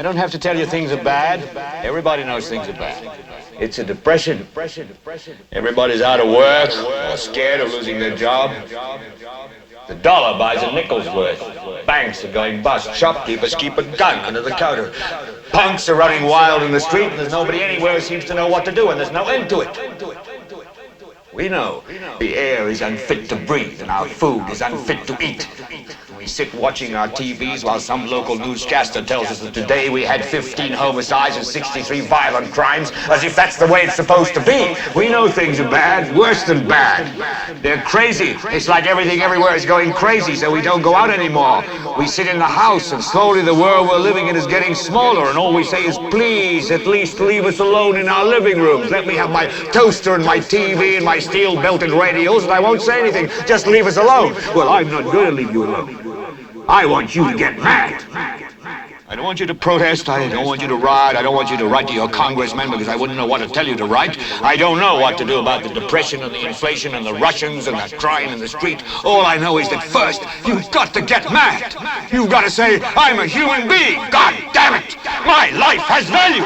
I don't have to tell you things are bad. Everybody knows things are bad. It's a depression. Everybody's out of work or scared of losing their job. The dollar buys a nickel's worth. Banks are going bust. Shopkeepers keep a gun under the counter. Punks are running wild in the street, and there's nobody anywhere who seems to know what to do, and there's no end to it. We know the air is unfit to breathe, and our food is unfit to eat. We sit watching our TVs while some local newscaster tells us that today we had 15 homicides and 63 violent crimes, as if that's the way it's supposed to be. We know things are bad, worse than bad. They're crazy. It's like everything everywhere is going crazy, so we don't go out anymore. We sit in the house, and slowly the world we're living in is getting smaller, and all we say is, please, at least leave us alone in our living rooms. Let me have my toaster and my TV and my steel-belted radios, and I won't say anything. Just leave us alone. Well, I'm not going to leave you alone. I want you to get mad. I don't want you to protest. I don't want you to riot. I don't want you to write to your congressman because I wouldn't know what to tell you to write. I don't know what to do about the depression and the inflation and the Russians and the crime in the street. All I know is that first, you've got to get mad. You've got to say, I'm a human being. God damn it. My life has value.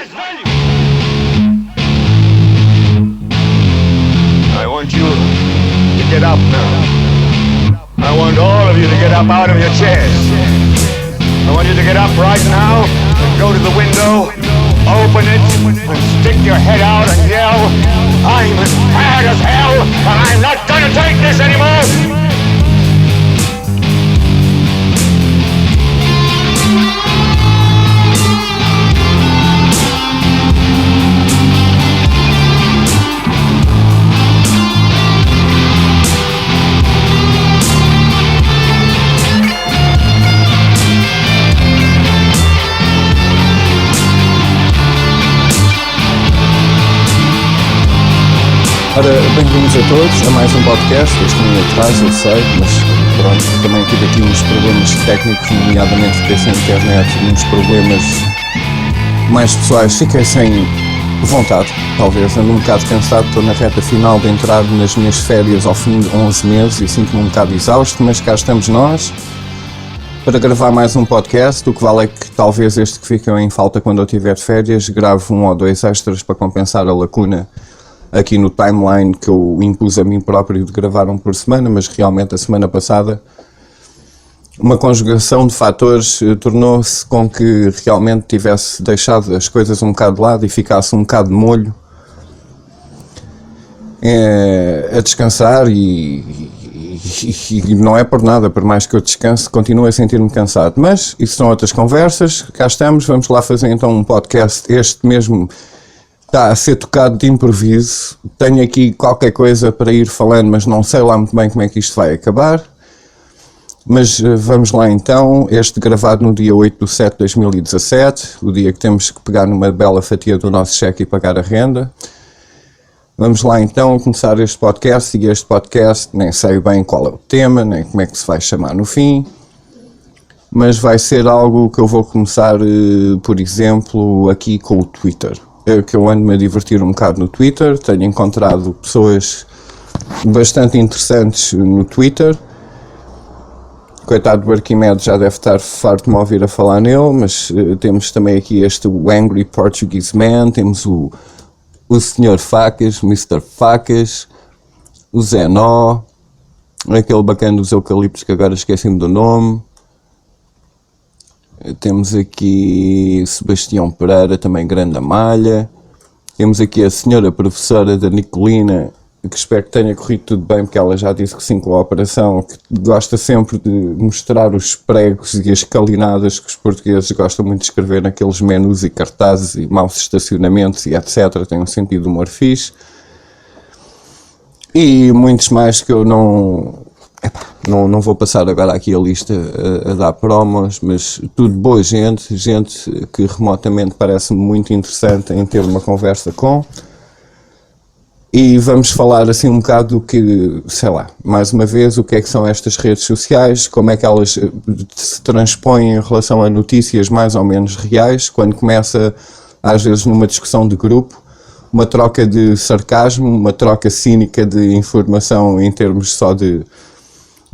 I want you to get up now. I want all of you to get up out of your chairs. I want you to get up right now and go to the window, open it, and stick your head out and yell, I'm as mad as hell, and I'm not gonna take this anymore! Ora, bem-vindos a todos a mais um podcast. Este não atrás, eu sei, mas pronto, também tive aqui uns problemas técnicos, nomeadamente fiquei sem internet, uns problemas mais pessoais, fiquei sem vontade, talvez, ando um bocado cansado, estou na reta final de entrar nas minhas férias ao fim de 11 meses e sinto-me um bocado exausto, mas cá estamos nós para gravar mais um podcast. O que vale é que talvez este que fica em falta quando eu tiver de férias, gravo 1 ou 2 extras para compensar a lacuna aqui no timeline que eu impus a mim próprio de gravar um por semana, mas realmente a semana passada uma conjugação de fatores tornou-se com que realmente tivesse deixado as coisas um bocado de lado e ficasse um bocado de molho a descansar e não é por nada, por mais que eu descanse, continuo a sentir-me cansado, mas isso são outras conversas. Cá estamos, vamos lá fazer então um podcast, este mesmo está a ser tocado de improviso. Tenho aqui qualquer coisa para ir falando, mas não sei lá muito bem como é que isto vai acabar. Mas vamos lá então, este gravado no dia 8/7 de 2017, o dia que temos que pegar numa bela fatia do nosso cheque e pagar a renda. Vamos lá então começar este podcast, e este podcast nem sei bem qual é o tema, nem como é que se vai chamar no fim, mas vai ser algo que eu vou começar, por exemplo, aqui com o Twitter. Que eu ando-me a divertir um bocado no Twitter, tenho encontrado pessoas bastante interessantes no Twitter. Coitado do Arquimedes, já deve estar farto de me ouvir a falar nele, mas temos também aqui o Angry Portuguese Man, temos o Sr. Facas, Mr. Facas, o Zé Nó, aquele bacana dos eucaliptos que agora esqueci-me do nome. Temos aqui Sebastião Pereira, também grande malha. Temos aqui a senhora professora da Nicolina, que espero que tenha corrido tudo bem, porque ela já disse que sim com a operação, que gosta sempre de mostrar os pregos e as calinadas que os portugueses gostam muito de escrever naqueles menus e cartazes e maus estacionamentos e etc. Tem um sentido de humor fixe. E muitos mais que eu não vou passar agora aqui a lista a dar promos, mas tudo boa gente que remotamente parece-me muito interessante em ter uma conversa com. E vamos falar assim um bocado do que, sei lá, mais uma vez, o que é que são estas redes sociais, como é que elas se transpõem em relação a notícias mais ou menos reais, quando começa, às vezes, numa discussão de grupo, uma troca de sarcasmo, uma troca cínica de informação em termos só de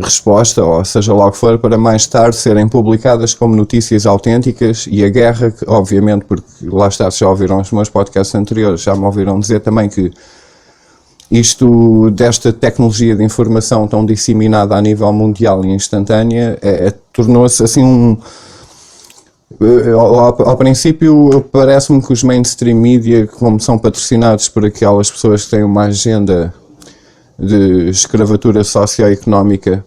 resposta, ou seja lá o que for, para mais tarde serem publicadas como notícias autênticas. E a guerra, obviamente, porque lá está, já ouviram os meus podcasts anteriores, já me ouviram dizer também que isto, desta tecnologia de informação tão disseminada a nível mundial e instantânea, tornou-se assim ao princípio parece-me que os mainstream media, como são patrocinados por aquelas pessoas que têm uma agenda de escravatura socioeconómica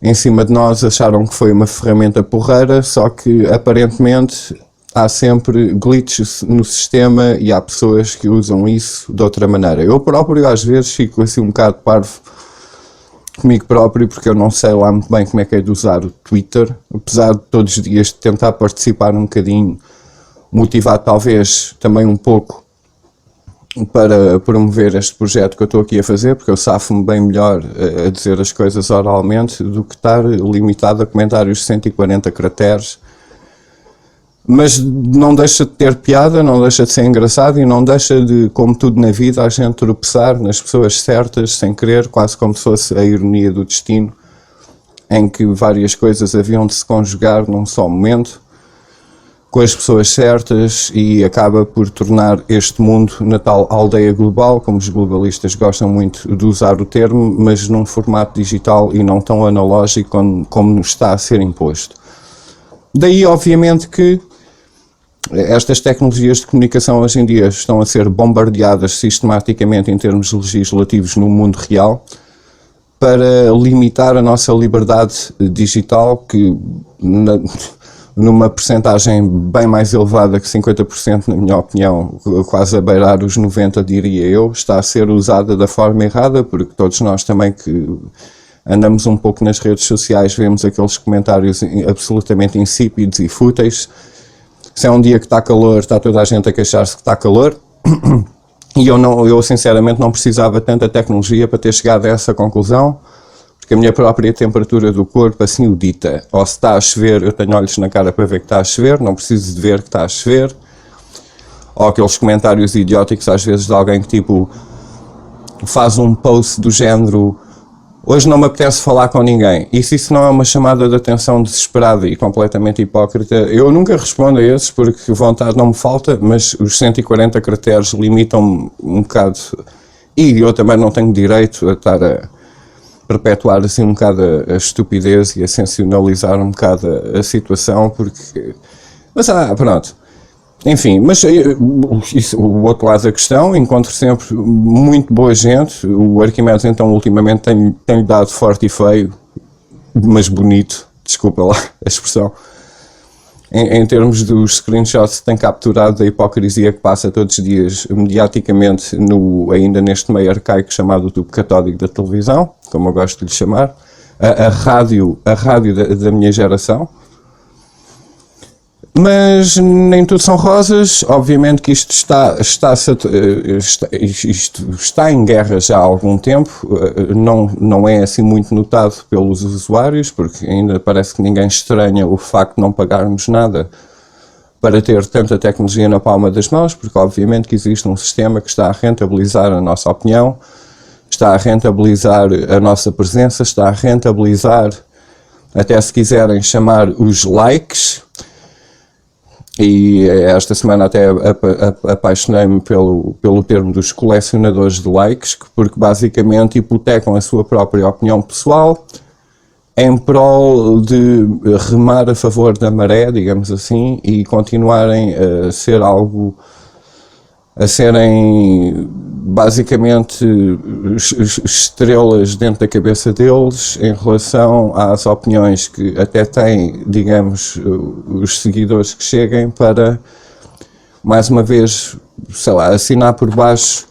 em cima de nós, acharam que foi uma ferramenta porreira, só que aparentemente há sempre glitches no sistema e há pessoas que usam isso de outra maneira. Eu próprio às vezes fico assim um bocado parvo comigo próprio, porque eu não sei lá muito bem como é que é de usar o Twitter, apesar de todos os dias tentar participar um bocadinho, motivado talvez também um pouco para promover este projeto que eu estou aqui a fazer, porque eu safo-me bem melhor a dizer as coisas oralmente do que estar limitado a comentários de 140 caracteres. Mas não deixa de ter piada, não deixa de ser engraçado e não deixa de, como tudo na vida, a gente tropeçar nas pessoas certas sem querer, quase como se fosse a ironia do destino, em que várias coisas haviam de se conjugar num só momento, com as pessoas certas, e acaba por tornar este mundo na tal aldeia global, como os globalistas gostam muito de usar o termo, mas num formato digital e não tão analógico como nos está a ser imposto. Daí, obviamente, que estas tecnologias de comunicação hoje em dia estão a ser bombardeadas sistematicamente em termos legislativos no mundo real para limitar a nossa liberdade digital, que numa percentagem bem mais elevada que 50%, na minha opinião, quase a beirar os 90%, diria eu, está a ser usada da forma errada, porque todos nós também que andamos um pouco nas redes sociais vemos aqueles comentários absolutamente insípidos e fúteis. Se é um dia que está calor, está toda a gente a queixar-se que está calor, e eu sinceramente não precisava tanta tecnologia para ter chegado a essa conclusão, porque a minha própria temperatura do corpo assim o dita. Ou se está a chover, eu tenho olhos na cara para ver que está a chover, não preciso de ver que está a chover. Ou aqueles comentários idióticos às vezes de alguém que tipo faz um post do género: hoje não me apetece falar com ninguém. E se isso não é uma chamada de atenção desesperada e completamente hipócrita, eu nunca respondo a esses, porque vontade não me falta, mas os 140 caracteres limitam-me um bocado, e eu também não tenho direito a estar a perpetuar assim um bocado a estupidez e a sensacionalizar um bocado a situação, porque... Mas pronto. Enfim, mas isso, o outro lado da questão, encontro sempre muito boa gente. O Arquimedes então ultimamente tem-lhe dado forte e feio, mas bonito, desculpa lá a expressão, em termos dos screenshots que tem capturado da hipocrisia que passa todos os dias mediaticamente ainda neste meio arcaico chamado tubo catódico da televisão, como eu gosto de lhe chamar, a rádio da minha geração. Mas nem tudo são rosas. Obviamente que isto está em guerra já há algum tempo, não é assim muito notado pelos usuários, porque ainda parece que ninguém estranha o facto de não pagarmos nada para ter tanta tecnologia na palma das mãos, porque obviamente que existe um sistema que está a rentabilizar a nossa opinião, está a rentabilizar a nossa presença, está a rentabilizar, até se quiserem chamar, os likes. E esta semana até apaixonei-me pelo termo dos colecionadores de likes, porque basicamente hipotecam a sua própria opinião pessoal em prol de remar a favor da maré, digamos assim, e continuarem a serem basicamente estrelas dentro da cabeça deles em relação às opiniões que até têm, digamos, os seguidores que cheguem, para, mais uma vez, sei lá, assinar por baixo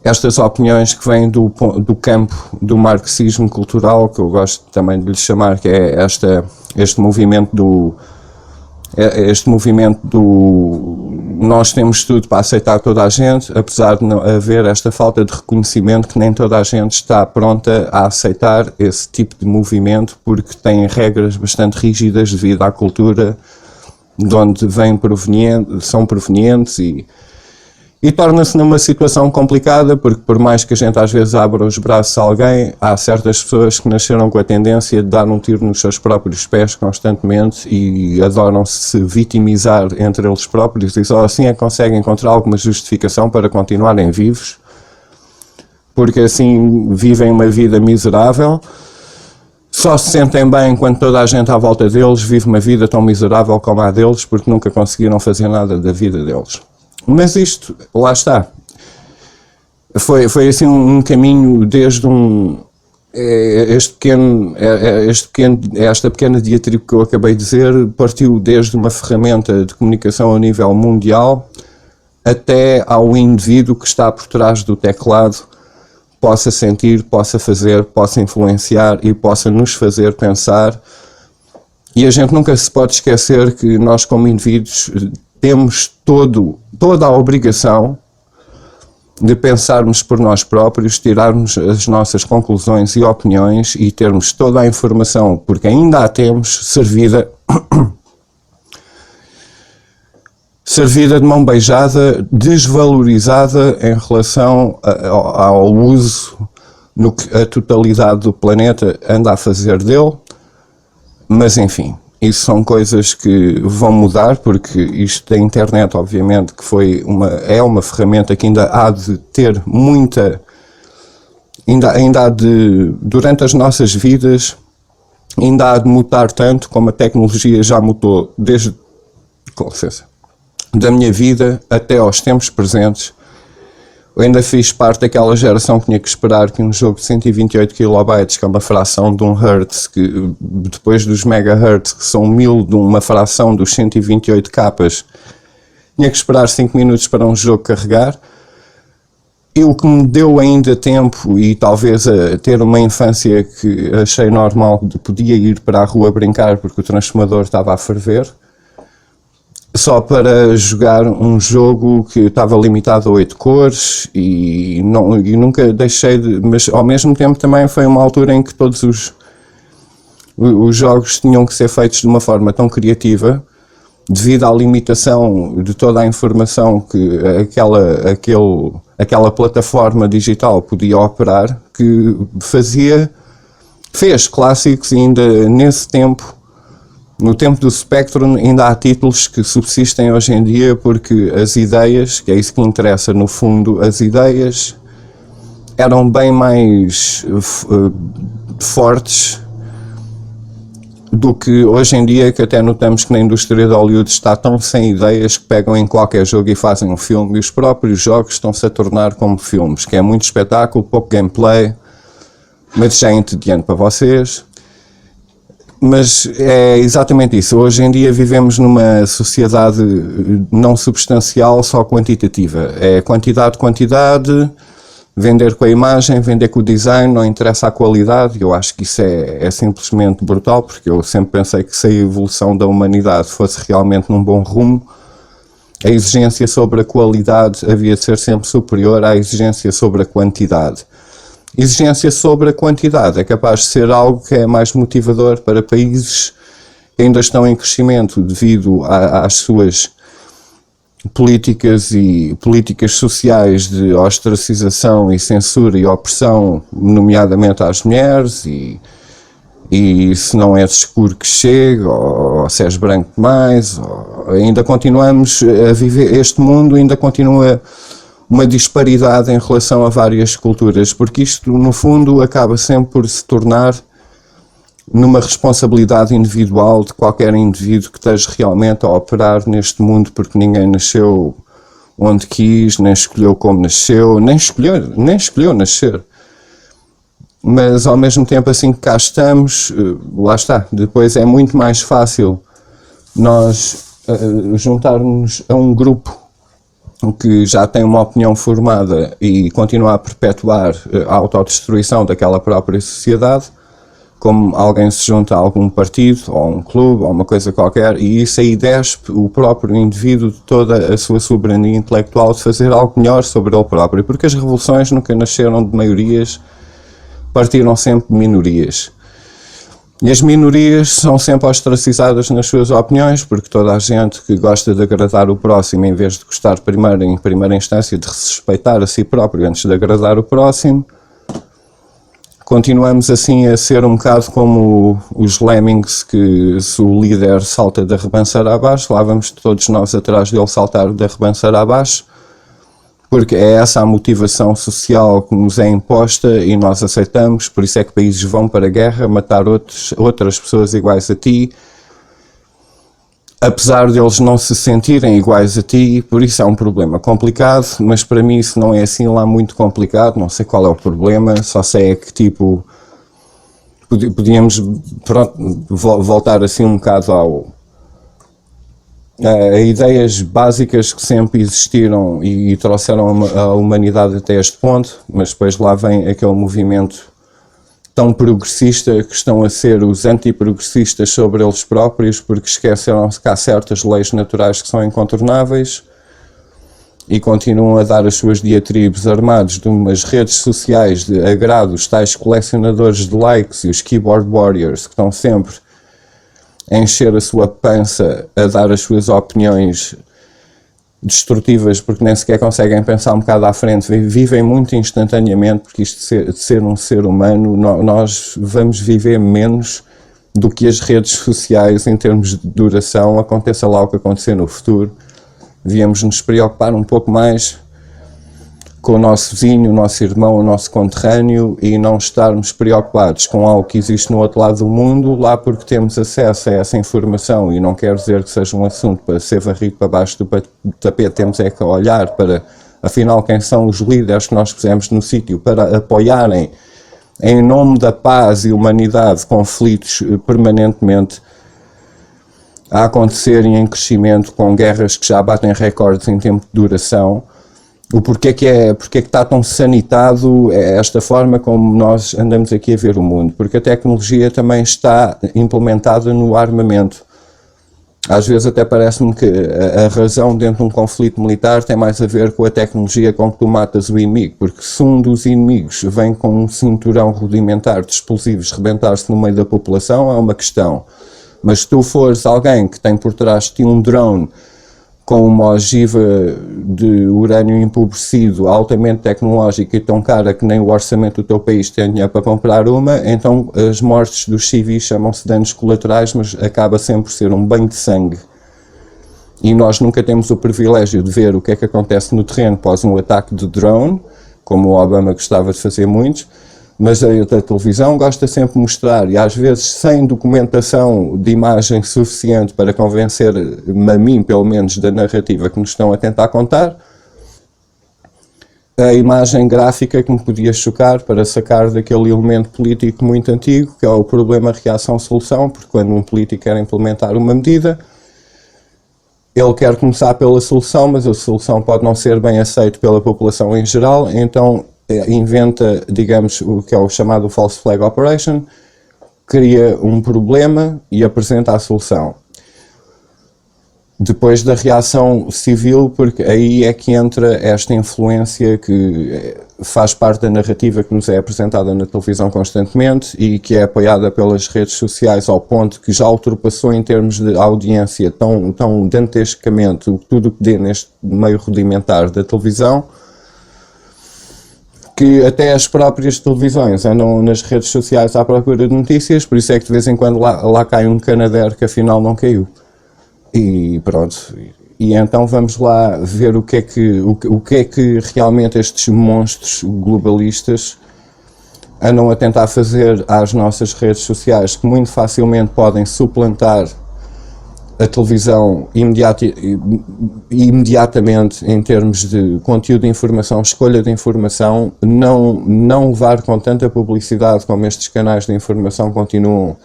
estas opiniões que vêm do campo do marxismo cultural, que eu gosto também de lhe chamar, que é este movimento do nós temos tudo para aceitar toda a gente, apesar de não haver esta falta de reconhecimento que nem toda a gente está pronta a aceitar esse tipo de movimento, porque tem regras bastante rígidas devido à cultura de onde são provenientes, E torna-se numa situação complicada, porque por mais que a gente às vezes abra os braços a alguém, há certas pessoas que nasceram com a tendência de dar um tiro nos seus próprios pés constantemente e adoram se vitimizar entre eles próprios e só assim é que conseguem encontrar alguma justificação para continuarem vivos, porque assim vivem uma vida miserável, só se sentem bem quando toda a gente à volta deles vive uma vida tão miserável como a deles, porque nunca conseguiram fazer nada da vida deles. Mas isto, lá está, foi assim um caminho desde esta pequena diatriba que eu acabei de dizer, partiu desde uma ferramenta de comunicação a nível mundial até ao indivíduo que está por trás do teclado, possa sentir, possa fazer, possa influenciar e possa nos fazer pensar. E a gente nunca se pode esquecer que nós como indivíduos temos toda a obrigação de pensarmos por nós próprios, tirarmos as nossas conclusões e opiniões e termos toda a informação, porque ainda a temos, servida de mão beijada, desvalorizada em relação ao uso no que a totalidade do planeta anda a fazer dele. Mas enfim, isso são coisas que vão mudar, porque isto da internet, obviamente, que é uma ferramenta que ainda há de ter muita, ainda há de, durante as nossas vidas, ainda há de mutar tanto como a tecnologia já mutou desde, com licença, da minha vida até aos tempos presentes. Eu ainda fiz parte daquela geração que tinha que esperar que um jogo de 128 KB, que é uma fração de um hertz, que depois dos megahertz, que são 1000 de uma fração dos 128 capas, tinha que esperar 5 minutos para um jogo carregar. E o que me deu ainda tempo e talvez a ter uma infância que achei normal, de podia ir para a rua brincar porque o transformador estava a ferver, só para jogar um jogo que estava limitado a 8 cores e nunca deixei de... Mas ao mesmo tempo também foi uma altura em que todos os jogos tinham que ser feitos de uma forma tão criativa, devido à limitação de toda a informação que aquela plataforma digital podia operar, que fez clássicos. E ainda nesse tempo, no tempo do Spectrum, ainda há títulos que subsistem hoje em dia, porque as ideias, que é isso que interessa no fundo, as ideias eram bem mais fortes do que hoje em dia, que até notamos que na indústria de Hollywood está tão sem ideias que pegam em qualquer jogo e fazem um filme, e os próprios jogos estão-se a tornar como filmes, que é muito espetáculo, pouco gameplay, mas já é entediante para vocês. Mas é exatamente isso. Hoje em dia vivemos numa sociedade não substancial, só quantitativa. É quantidade, vender com a imagem, vender com o design, não interessa a qualidade. Eu acho que isso é simplesmente brutal, porque eu sempre pensei que se a evolução da humanidade fosse realmente num bom rumo, a exigência sobre a qualidade havia de ser sempre superior à exigência sobre a quantidade. Exigência sobre a quantidade é capaz de ser algo que é mais motivador para países que ainda estão em crescimento devido às suas políticas e políticas sociais de ostracização e censura e opressão, nomeadamente às mulheres, e se não és escuro que chega, ou se és branco demais, ainda continuamos a viver, este mundo ainda continua uma disparidade em relação a várias culturas, porque isto, no fundo, acaba sempre por se tornar numa responsabilidade individual de qualquer indivíduo que esteja realmente a operar neste mundo, porque ninguém nasceu onde quis, nem escolheu como nasceu, nem escolheu nascer. Mas, ao mesmo tempo, assim que cá estamos, lá está, depois é muito mais fácil nós juntarmos a um grupo que já tem uma opinião formada e continuar a perpetuar a autodestruição daquela própria sociedade, como alguém se junta a algum partido, ou um clube, ou uma coisa qualquer, e isso aí despe o próprio indivíduo de toda a sua soberania intelectual de fazer algo melhor sobre ele próprio, porque as revoluções nunca nasceram de maiorias, partiram sempre de minorias. E as minorias são sempre ostracizadas nas suas opiniões, porque toda a gente que gosta de agradar o próximo, em vez de gostar primeiro, em primeira instância, de respeitar a si próprio antes de agradar o próximo, continuamos assim a ser um bocado como os lemmings, que se o líder salta da rebanceira abaixo, lá vamos todos nós atrás dele saltar da rebanceira abaixo, porque é essa a motivação social que nos é imposta e nós aceitamos. Por isso é que países vão para a guerra matar outras pessoas iguais a ti, apesar de eles não se sentirem iguais a ti. Por isso é um problema complicado, mas para mim isso não é assim lá muito complicado. Não sei qual é o problema, só sei é que tipo podíamos voltar assim um bocado a ideias básicas que sempre existiram e trouxeram a humanidade até este ponto, mas depois lá vem aquele movimento tão progressista que estão a ser os antiprogressistas sobre eles próprios, porque esqueceram-se que há certas leis naturais que são incontornáveis e continuam a dar as suas diatribes armados de umas redes sociais de agrado, os tais colecionadores de likes e os keyboard warriors que estão sempre a encher a sua pança, a dar as suas opiniões destrutivas, porque nem sequer conseguem pensar um bocado à frente, vivem muito instantaneamente, porque isto de ser um ser humano, nós vamos viver menos do que as redes sociais em termos de duração, aconteça lá o que acontecer no futuro. Devíamos nos preocupar um pouco mais com o nosso vizinho, o nosso irmão, o nosso conterrâneo e não estarmos preocupados com algo que existe no outro lado do mundo, lá porque temos acesso a essa informação, e não quero dizer que seja um assunto para ser varrido para baixo do tapete, temos é que olhar para, afinal, quem são os líderes que nós pusemos no sítio para apoiarem, em nome da paz e humanidade, conflitos permanentemente a acontecerem em crescimento, com guerras que já batem recordes em tempo de duração. O porquê que está tão sanitado esta forma como nós andamos aqui a ver o mundo, porque a tecnologia também está implementada no armamento. Às vezes até parece-me que a razão dentro de um conflito militar tem mais a ver com a tecnologia com que tu matas o inimigo, porque se um dos inimigos vem com um cinturão rudimentar de explosivos rebentar-se no meio da população, é uma questão. Mas se tu fores alguém que tem por trás de ti um drone com uma ogiva de urânio empobrecido, altamente tecnológica e tão cara que nem o orçamento do teu país tem dinheiro para comprar uma, então as mortes dos civis chamam-se danos colaterais, mas acaba sempre por ser um banho de sangue. E nós nunca temos o privilégio de ver o que é que acontece no terreno após um ataque de drone, como o Obama gostava de fazer muitos, mas a televisão gosta sempre de mostrar, e às vezes sem documentação de imagem suficiente para convencer-me a mim, pelo menos, da narrativa que nos estão a tentar contar, a imagem gráfica que me podia chocar para sacar daquele elemento político muito antigo, que é o problema reação-solução, porque quando um político quer implementar uma medida, ele quer começar pela solução, mas a solução pode não ser bem aceita pela população em geral, então inventa, digamos, o que é o chamado false flag operation, cria um problema e apresenta a solução. Depois da reação civil, porque aí é que entra esta influência que faz parte da narrativa que nos é apresentada na televisão constantemente e que é apoiada pelas redes sociais ao ponto que já ultrapassou em termos de audiência tão dantescamente tudo o que dê neste meio rudimentar da televisão, que até as próprias televisões andam nas redes sociais à procura de notícias, por isso é que de vez em quando lá cai um Canadair que afinal não caiu. E pronto, e então vamos lá ver o que é que realmente estes monstros globalistas andam a tentar fazer às nossas redes sociais, que muito facilmente podem suplantar a televisão imediatamente em termos de conteúdo de informação, escolha de informação, não levar com tanta publicidade como estes canais de informação continuam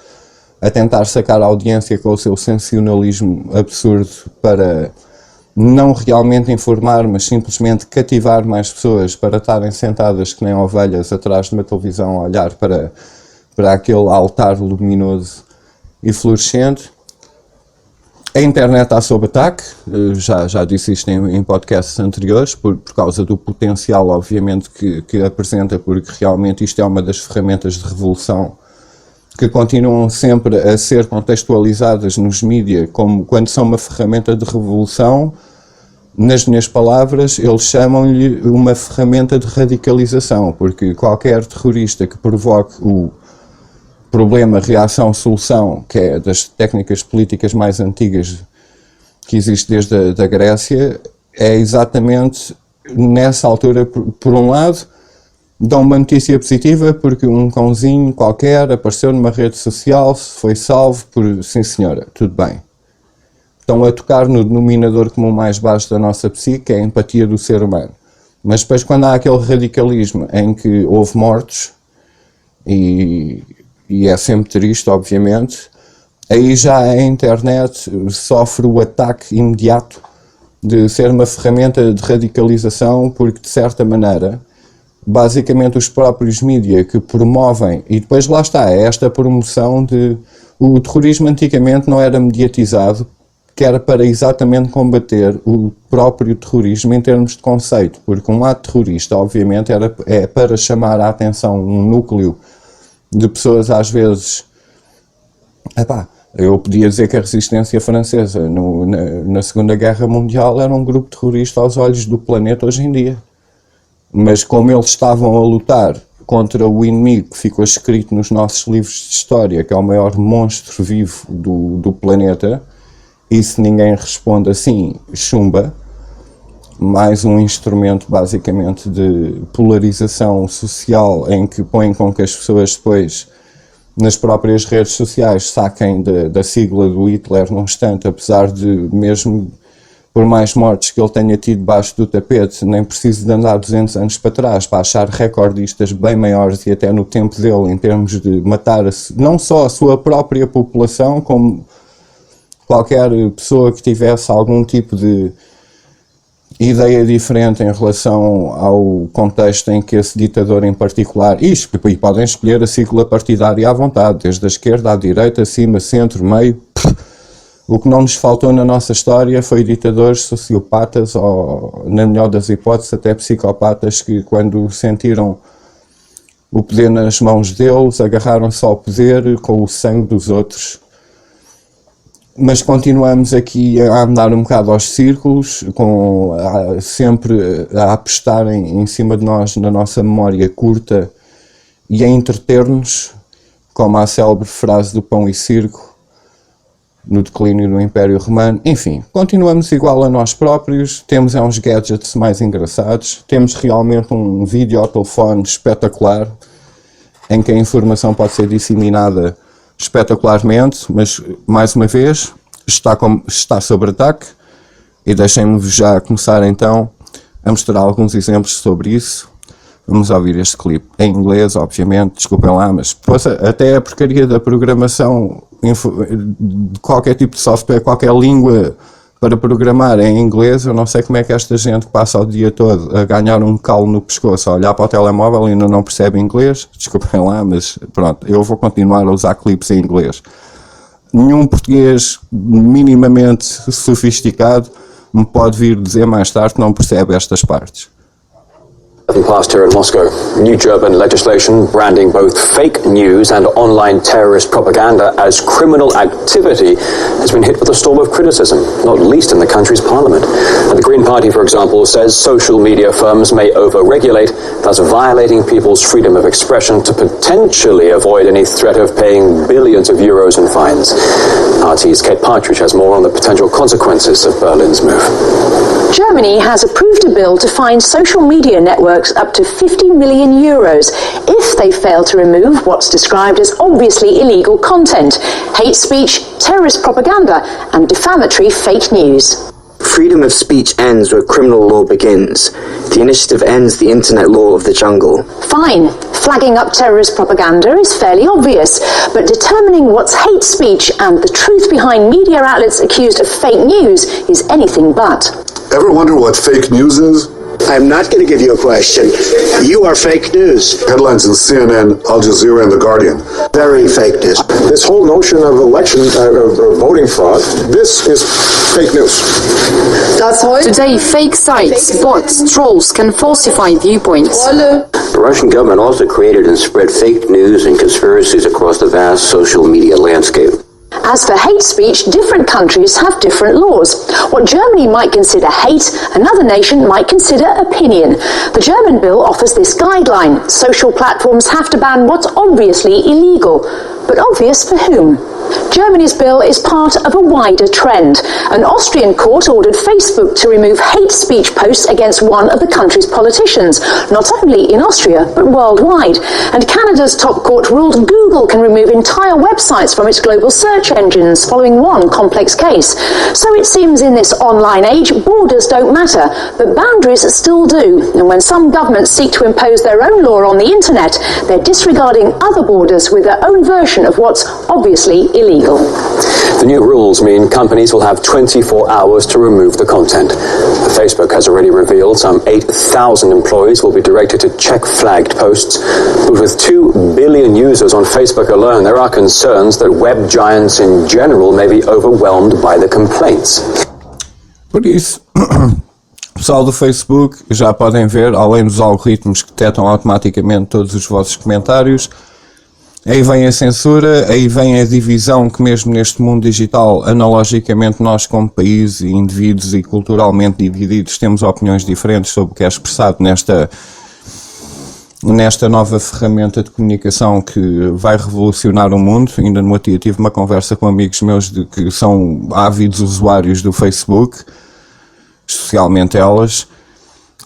a tentar sacar a audiência com o seu sensacionalismo absurdo para não realmente informar, mas simplesmente cativar mais pessoas para estarem sentadas que nem ovelhas atrás de uma televisão a olhar para aquele altar luminoso e fluorescente. A internet está sob ataque, já disse isto em podcasts anteriores, por causa do potencial, obviamente, que apresenta, porque realmente isto é uma das ferramentas de revolução que continuam sempre a ser contextualizadas nos mídias como quando são uma ferramenta de revolução, nas minhas palavras, eles chamam-lhe uma ferramenta de radicalização, porque qualquer terrorista que provoque o problema, reação, solução, que é das técnicas políticas mais antigas que existe desde a Grécia, é exatamente nessa altura, por um lado, dão uma notícia positiva porque um cãozinho qualquer apareceu numa rede social, foi salvo por sim senhora, tudo bem. Estão a tocar no denominador comum mais baixo da nossa psique, que é a empatia do ser humano. Mas depois quando há aquele radicalismo em que houve mortos, e é sempre triste, obviamente, aí já a internet sofre o ataque imediato de ser uma ferramenta de radicalização, porque de certa maneira, basicamente os próprios mídias que promovem, e depois lá está, é esta promoção de... O terrorismo antigamente não era mediatizado, que era para exatamente combater o próprio terrorismo em termos de conceito, porque um ato terrorista, obviamente, é para chamar a atenção um núcleo de pessoas, às vezes... Eu podia dizer que a resistência francesa na Segunda Guerra Mundial era um grupo terrorista aos olhos do planeta hoje em dia. Mas como eles estavam a lutar contra o inimigo que ficou escrito nos nossos livros de história, que é o maior monstro vivo do planeta, e se ninguém responde assim, chumba, mais um instrumento basicamente de polarização social em que põe com que as pessoas depois nas próprias redes sociais saquem da sigla do Hitler num instante, apesar de mesmo por mais mortes que ele tenha tido debaixo do tapete, nem preciso de andar 200 anos para trás para achar recordistas bem maiores e até no tempo dele em termos de matar não só a sua própria população, como qualquer pessoa que tivesse algum tipo de ideia diferente em relação ao contexto em que esse ditador em particular, e podem escolher a sigla partidária à vontade, desde a esquerda à direita, acima, centro, meio. O que não nos faltou na nossa história foi ditadores sociopatas, ou na melhor das hipóteses até psicopatas, que quando sentiram o poder nas mãos deles, agarraram-se ao poder com o sangue dos outros. Mas continuamos aqui a andar um bocado aos círculos, sempre a apostarem em cima de nós, na nossa memória curta, e a entreter-nos, como a célebre frase do Pão e Circo, no declínio do Império Romano. Enfim, continuamos igual a nós próprios, temos uns gadgets mais engraçados, temos realmente um videotelefone espetacular, em que a informação pode ser disseminada espetacularmente, mas mais uma vez está sob ataque, e deixem-me já começar então a mostrar alguns exemplos sobre isso. Vamos ouvir este clipe em inglês, obviamente, desculpem lá, mas até a porcaria da programação de qualquer tipo de software, qualquer língua para programar em inglês, eu não sei como é que esta gente passa o dia todo a ganhar um calo no pescoço, a olhar para o telemóvel e ainda não percebe inglês. Desculpem lá, mas pronto, eu vou continuar a usar clipes em inglês. Nenhum português minimamente sofisticado me pode vir dizer mais tarde que não percebe estas partes. Passed here in Moscow. New German legislation branding both fake news and online terrorist propaganda as criminal activity has been hit with a storm of criticism, not least in the country's parliament. And the Green Party, for example, says social media firms may over-regulate, thus violating people's freedom of expression to potentially avoid any threat of paying billions of euros in fines. RT's Kate Partridge has more on the potential consequences of Berlin's move. Germany has approved a bill to fine social media networks up to 50 million euros if they fail to remove what's described as obviously illegal content, hate speech, terrorist propaganda, and defamatory fake news. Freedom of speech ends where criminal law begins. The initiative ends the internet law of the jungle. Fine, flagging up terrorist propaganda is fairly obvious, but determining what's hate speech and the truth behind media outlets accused of fake news is anything but. Ever wonder what fake news is? I'm not going to give you a question. You are fake news. Headlines in CNN, Al Jazeera, and The Guardian. Very fake news. This whole notion of election or voting fraud, this is fake news. Today, fake sites, bots, trolls can falsify viewpoints. The Russian government also created and spread fake news and conspiracies across the vast social media landscape. As for hate speech, different countries have different laws. What Germany might consider hate, another nation might consider opinion. The German bill offers this guideline. Social platforms have to ban what's obviously illegal. But obvious for whom? Germany's bill is part of a wider trend. An Austrian court ordered Facebook to remove hate speech posts against one of the country's politicians, not only in Austria, but worldwide. And Canada's top court ruled Google can remove entire websites from its global search engines following one complex case. So it seems in this online age, borders don't matter, but boundaries still do. And when some governments seek to impose their own law on the internet, they're disregarding other borders with their own version of what's obviously illegal. The new rules mean companies will have 24 hours to remove the content. Facebook has already revealed some 8,000 employees will be directed to check flagged posts. But with 2 billion users on Facebook alone, there are concerns that web giants in general may be overwhelmed by the complaints. Por isso, pessoal do Facebook já podem ver, além dos algoritmos que detectam automaticamente todos os vossos comentários, aí vem a censura, aí vem a divisão que mesmo neste mundo digital, analogicamente nós como país e indivíduos e culturalmente divididos temos opiniões diferentes sobre o que é expressado nesta nova ferramenta de comunicação que vai revolucionar o mundo. Ainda no outro dia tive uma conversa com amigos meus que são ávidos usuários do Facebook, especialmente elas,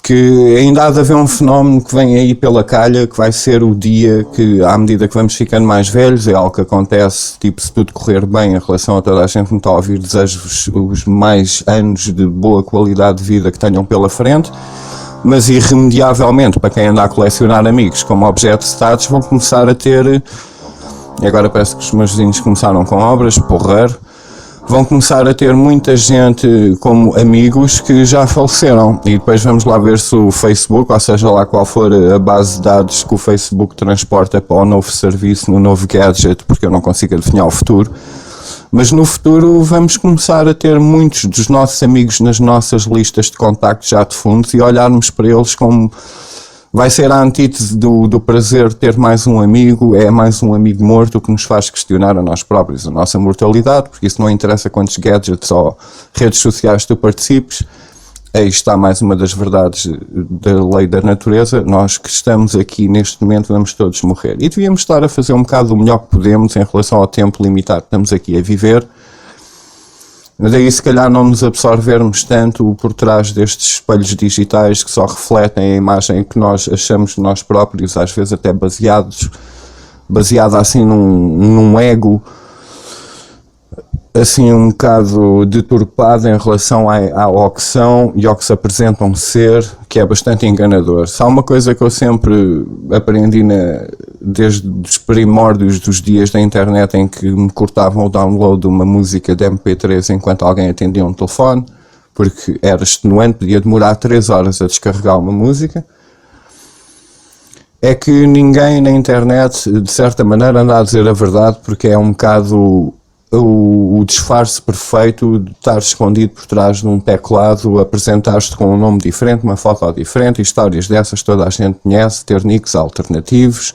que ainda há de haver um fenómeno que vem aí pela calha, que vai ser o dia que, à medida que vamos ficando mais velhos, é algo que acontece, tipo, se tudo correr bem em relação a toda a gente que me está a ouvir, desejo-vos os mais anos de boa qualidade de vida que tenham pela frente, mas irremediavelmente, para quem anda a colecionar amigos como objeto de status, vão começar a ter, e agora parece que os meus vizinhos começaram com obras, porreiro, vão começar a ter muita gente como amigos que já faleceram, e depois vamos lá ver se o Facebook, ou seja lá qual for a base de dados que o Facebook transporta para o novo serviço, no novo gadget, porque eu não consigo adivinhar o futuro, mas no futuro vamos começar a ter muitos dos nossos amigos nas nossas listas de contactos já defuntos e olharmos para eles como vai ser a antítese do prazer de ter mais um amigo, é mais um amigo morto que nos faz questionar a nós próprios, a nossa mortalidade, porque isso não interessa quantos gadgets ou redes sociais tu participes. Aí está mais uma das verdades da lei da natureza, nós que estamos aqui neste momento vamos todos morrer. E devíamos estar a fazer um bocado o melhor que podemos em relação ao tempo limitado que estamos aqui a viver. Daí se calhar não nos absorvermos tanto por trás destes espelhos digitais que só refletem a imagem que nós achamos de nós próprios, às vezes até baseada assim num ego assim um bocado deturpado em relação ao que são e ao que se apresenta um ser, que é bastante enganador. Se há uma coisa que eu sempre aprendi desde os primórdios dos dias da internet em que me cortavam o download de uma música de MP3 enquanto alguém atendia um telefone, porque era extenuante, podia demorar 3 horas a descarregar uma música, é que ninguém na internet, de certa maneira, anda a dizer a verdade, porque é um bocado o disfarce perfeito de estar escondido por trás de um teclado, apresentar-te com um nome diferente, uma foto diferente, histórias dessas toda a gente conhece, ter nicks alternativos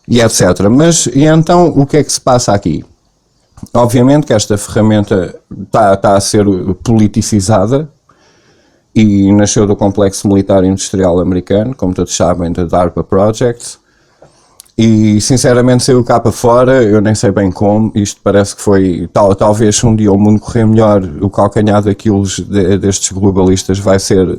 e etc. Mas, e então, o que é que se passa aqui? Obviamente que esta ferramenta está a ser politicizada e nasceu do Complexo Militar Industrial Americano, como todos sabem, da DARPA Project. E sinceramente saiu cá para fora, eu nem sei bem como, isto parece que foi, talvez um dia o mundo correr melhor, o calcanhar daqueles destes globalistas vai ser,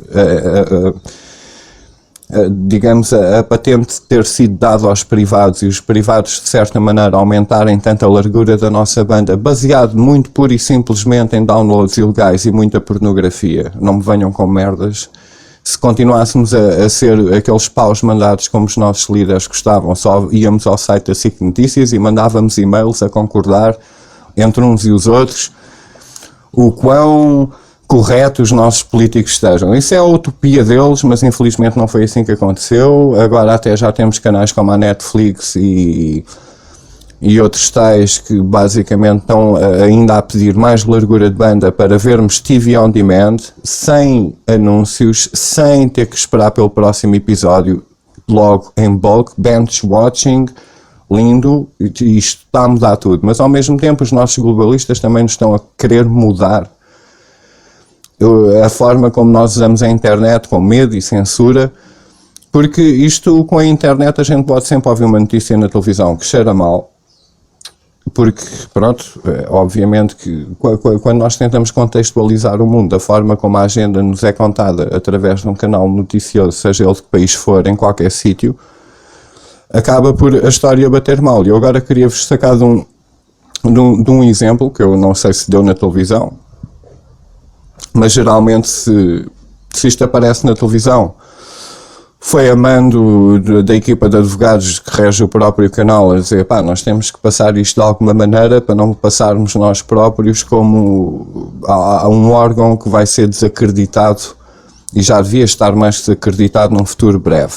digamos, a patente ter sido dada aos privados e os privados de certa maneira aumentarem tanto a largura da nossa banda, baseado muito pura e simplesmente em downloads ilegais e muita pornografia, não me venham com merdas. Se continuássemos a ser aqueles paus mandados como os nossos líderes gostavam, só íamos ao site da SIC Notícias e mandávamos e-mails a concordar entre uns e os outros o quão correto os nossos políticos estejam. Isso é a utopia deles, mas infelizmente não foi assim que aconteceu. Agora até já temos canais como a Netflix e outros tais que basicamente estão ainda a pedir mais largura de banda para vermos TV on demand, sem anúncios, sem ter que esperar pelo próximo episódio, logo em bulk, bench watching, lindo, isto está a mudar tudo. Mas ao mesmo tempo os nossos globalistas também nos estão a querer mudar a forma como nós usamos a internet, com medo e censura, porque isto, com a internet, a gente pode sempre ouvir uma notícia na televisão que cheira mal, porque, pronto, obviamente que quando nós tentamos contextualizar o mundo da forma como a agenda nos é contada através de um canal noticioso, seja ele de que país for, em qualquer sítio, acaba por a história bater mal. E eu agora queria-vos sacar de um exemplo, que eu não sei se deu na televisão, mas geralmente se isto aparece na televisão, foi a mando da equipa de advogados que rege o próprio canal a dizer, nós temos que passar isto de alguma maneira para não passarmos nós próprios como a um órgão que vai ser desacreditado e já devia estar mais desacreditado num futuro breve.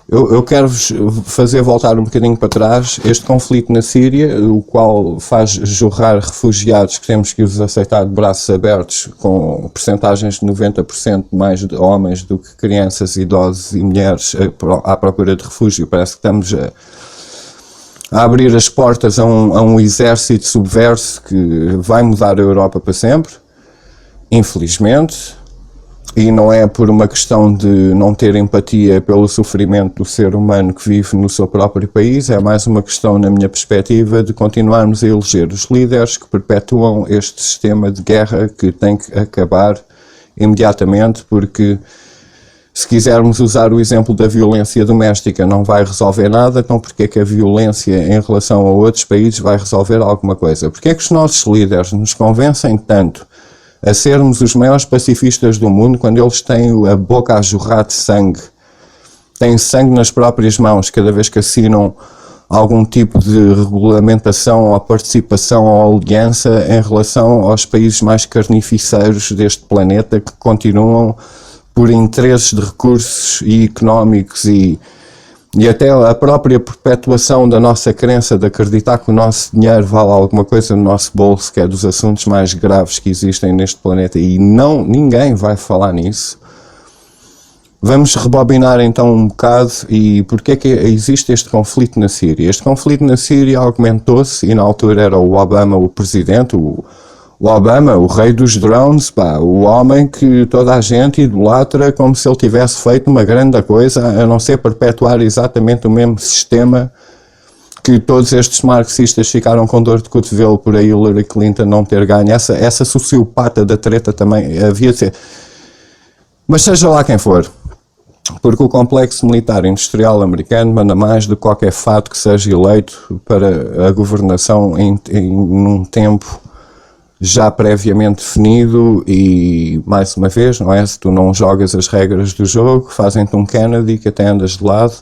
Eu quero-vos fazer voltar um bocadinho para trás. Este conflito na Síria, o qual faz jorrar refugiados que temos que os aceitar de braços abertos, com percentagens de 90% mais de homens do que crianças, idosos e mulheres à procura de refúgio. Parece que estamos a abrir as portas a um exército subverso que vai mudar a Europa para sempre, infelizmente. E não é por uma questão de não ter empatia pelo sofrimento do ser humano que vive no seu próprio país, é mais uma questão, na minha perspectiva, de continuarmos a eleger os líderes que perpetuam este sistema de guerra que tem que acabar imediatamente, porque se quisermos usar o exemplo da violência doméstica não vai resolver nada, então porque é que a violência em relação a outros países vai resolver alguma coisa? Porque é que os nossos líderes nos convencem tanto a sermos os maiores pacifistas do mundo quando eles têm a boca a jorrar de sangue, têm sangue nas próprias mãos cada vez que assinam algum tipo de regulamentação ou participação ou aliança em relação aos países mais carnificeiros deste planeta, que continuam por interesses de recursos e económicos e até a própria perpetuação da nossa crença de acreditar que o nosso dinheiro vale alguma coisa no nosso bolso, que é dos assuntos mais graves que existem neste planeta, e ninguém vai falar nisso. Vamos rebobinar então um bocado e porque é que existe este conflito na Síria. Este conflito na Síria aumentou-se, e na altura era o Obama o presidente, o Obama, o rei dos drones, o homem que toda a gente idolatra como se ele tivesse feito uma grande coisa, a não ser perpetuar exatamente o mesmo sistema que todos estes marxistas ficaram com dor de cotovelo por a Hillary Clinton não ter ganho. Essa sociopata da treta também havia de ser. Mas seja lá quem for, porque o complexo militar industrial americano manda mais do que qualquer fato que seja eleito para a governação num tempo já previamente definido. E mais uma vez, não é? Se tu não jogas as regras do jogo, fazem-te um Kennedy que até andas de lado,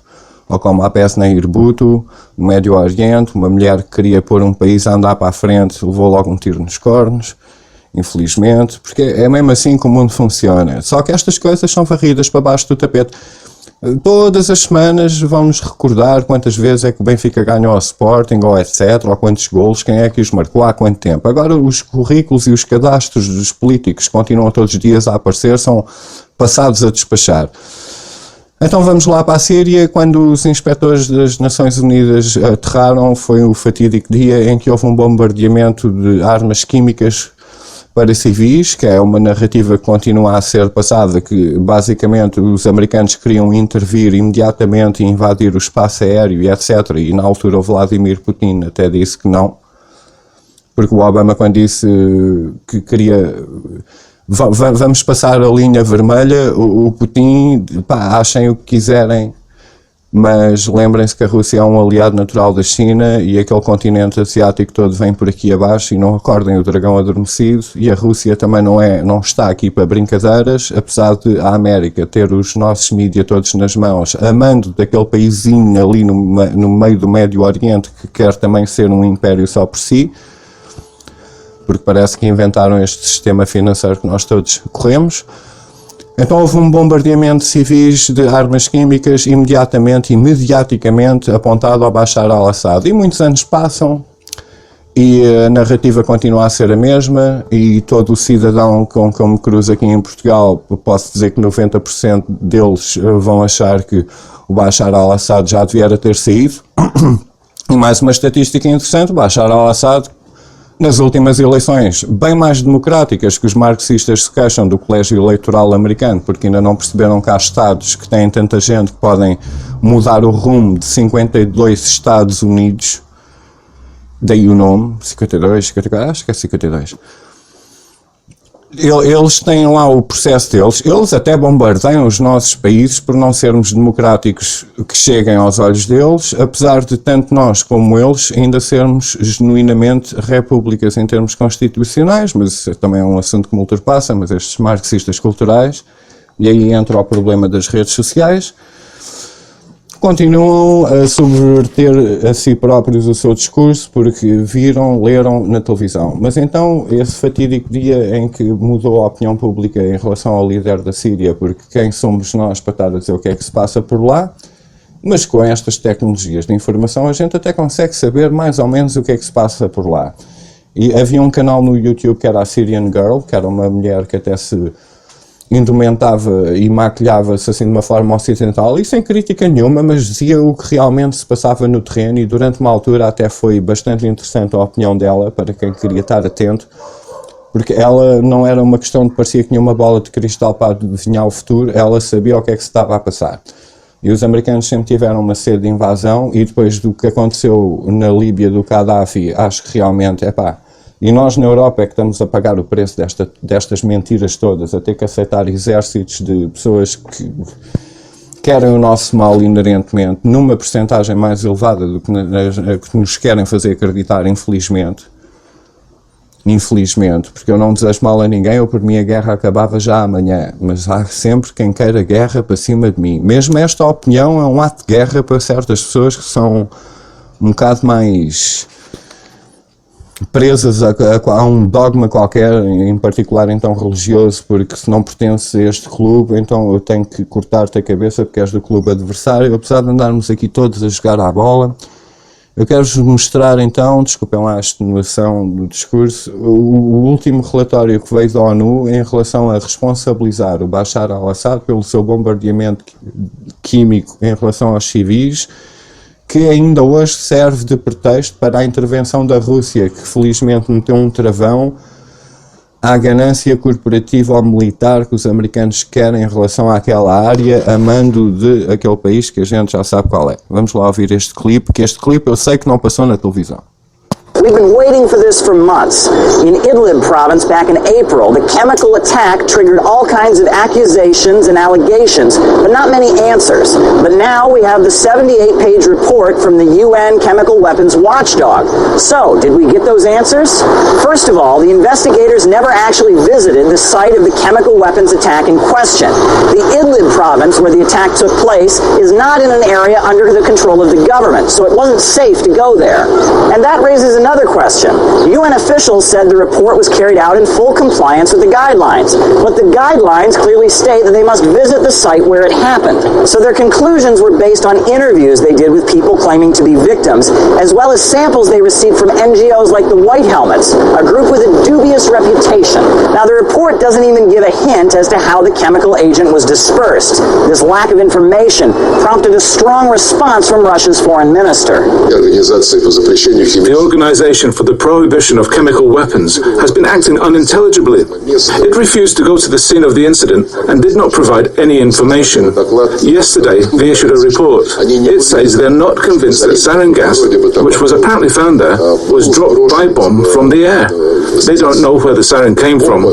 ou como a Besnayir Bhutto no Médio Oriente, uma mulher que queria pôr um país a andar para a frente, levou logo um tiro nos cornos, infelizmente, porque é mesmo assim que o mundo funciona. Só que estas coisas são varridas para baixo do tapete. Todas as semanas vão-nos recordar quantas vezes é que o Benfica ganhou ao Sporting, ou etc, ou quantos golos, quem é que os marcou, há quanto tempo. Agora os currículos e os cadastros dos políticos continuam todos os dias a aparecer, são passados a despachar. Então vamos lá para a Síria. Quando os inspectores das Nações Unidas aterraram, foi o fatídico dia em que houve um bombardeamento de armas químicas para civis, que é uma narrativa que continua a ser passada, que basicamente os americanos queriam intervir imediatamente e invadir o espaço aéreo e etc. E na altura o Vladimir Putin até disse que não, porque o Obama, quando disse que queria vamos passar a linha vermelha, o Putin, achem o que quiserem, mas lembrem-se que a Rússia é um aliado natural da China e aquele continente asiático todo vem por aqui abaixo, e não acordem o dragão adormecido. E a Rússia também não está aqui para brincadeiras, apesar de a América ter os nossos mídia todos nas mãos, amando daquele paísinho ali no meio do Médio Oriente que quer também ser um império só por si. porque parece que inventaram este sistema financeiro que nós todos corremos. Então houve um bombardeamento de civis de armas químicas imediaticamente apontado ao Bashar al-Assad. E muitos anos passam e a narrativa continua a ser a mesma, e todo o cidadão com me cruza aqui em Portugal, posso dizer que 90% deles vão achar que o Bashar al-Assad já devia ter saído. E mais uma estatística interessante, Bashar al-Assad, nas últimas eleições, bem mais democráticas que os marxistas se queixam do colégio eleitoral americano, porque ainda não perceberam que há estados que têm tanta gente que podem mudar o rumo de 52 Estados Unidos, daí o nome, 52, 54, acho que é 52. Eles têm lá o processo deles, eles até bombardeiam os nossos países por não sermos democráticos que cheguem aos olhos deles, apesar de tanto nós como eles ainda sermos genuinamente repúblicas em termos constitucionais, mas isso também é um assunto que me ultrapassa, mas estes marxistas culturais, e aí entra o problema das redes sociais, continuam a subverter a si próprios o seu discurso porque viram, leram na televisão. Mas então, esse fatídico dia em que mudou a opinião pública em relação ao líder da Síria, porque quem somos nós para estar a dizer o que é que se passa por lá, mas com estas tecnologias de informação a gente até consegue saber mais ou menos o que é que se passa por lá. E havia um canal no YouTube que era a Syrian Girl, que era uma mulher que até se indumentava e maquilhava-se assim de uma forma ocidental, e sem crítica nenhuma, mas dizia o que realmente se passava no terreno, e durante uma altura até foi bastante interessante a opinião dela, para quem queria estar atento, porque ela não era uma questão de parecia que tinha uma bola de cristal para adivinhar o futuro, ela sabia o que é que se estava a passar. E os americanos sempre tiveram uma sede de invasão, e depois do que aconteceu na Líbia do Gaddafi, acho que realmente, e nós na Europa é que estamos a pagar o preço destas mentiras todas, a ter que aceitar exércitos de pessoas que querem o nosso mal inerentemente, numa percentagem mais elevada do que nos querem fazer acreditar, infelizmente. Infelizmente, porque eu não desejo mal a ninguém, eu por mim a guerra acabava já amanhã, mas há sempre quem queira guerra para cima de mim. Mesmo esta opinião é um ato de guerra para certas pessoas que são um bocado mais presas a um dogma qualquer, em particular então religioso, porque se não pertences a este clube, então eu tenho que cortar-te a cabeça porque és do clube adversário. Apesar de andarmos aqui todos a jogar à bola, eu quero-vos mostrar então, desculpem lá a extenuação do discurso, o último relatório que veio da ONU em relação a responsabilizar o Bashar al-Assad pelo seu bombardeamento químico em relação aos civis, que ainda hoje serve de pretexto para a intervenção da Rússia, que felizmente meteu um travão à ganância corporativa ou militar que os americanos querem em relação àquela área, a mando de aquele país que a gente já sabe qual é. Vamos lá ouvir este clipe, que este clipe eu sei que não passou na televisão. We've been waiting for this for months. In Idlib province back in April, the chemical attack triggered all kinds of accusations and allegations, but not many answers. But now we have the 78-page report from the UN Chemical Weapons Watchdog. So, did we get those answers? First of all, the investigators never actually visited the site of the chemical weapons attack in question. The Idlib province, where the attack took place, is not in an area under the control of the government, so it wasn't safe to go there. And that raises another question. UN officials said the report was carried out in full compliance with the guidelines, but the guidelines clearly state that they must visit the site where it happened. So their conclusions were based on interviews they did with people claiming to be victims, as well as samples they received from NGOs like the White Helmets, a group with a dubious reputation. Now the report doesn't even give a hint as to how the chemical agent was dispersed. This lack of information prompted a strong response from Russia's foreign minister. The Organization for the Prohibition of Chemical Weapons has been acting unintelligibly. It refused to go to the scene of the incident and did not provide any information. Yesterday, they issued a report. It says they're not convinced that sarin gas, which was apparently found there, was dropped by bomb from the air. They don't know where the sarin came from.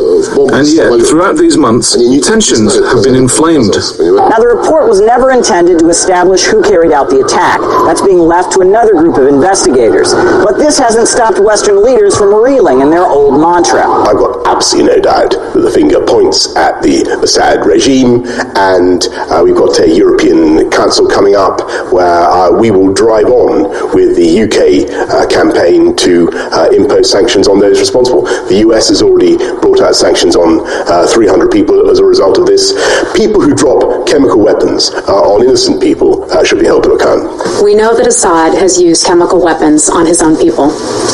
And yet, throughout these months, tensions have been inflamed. Now, the report was never intended to establish who carried out the attack. That's being left to another group of investigators. But this has hasn't stopped Western leaders from reeling in their old mantra. I've got absolutely no doubt that the finger points at the Assad regime, and we've got a European Council coming up where we will drive on with the UK campaign to impose sanctions on those responsible. The US has already brought out sanctions on 300 people as a result of this. People who drop chemical weapons on innocent people should be held to account. We know that Assad has used chemical weapons on his own people,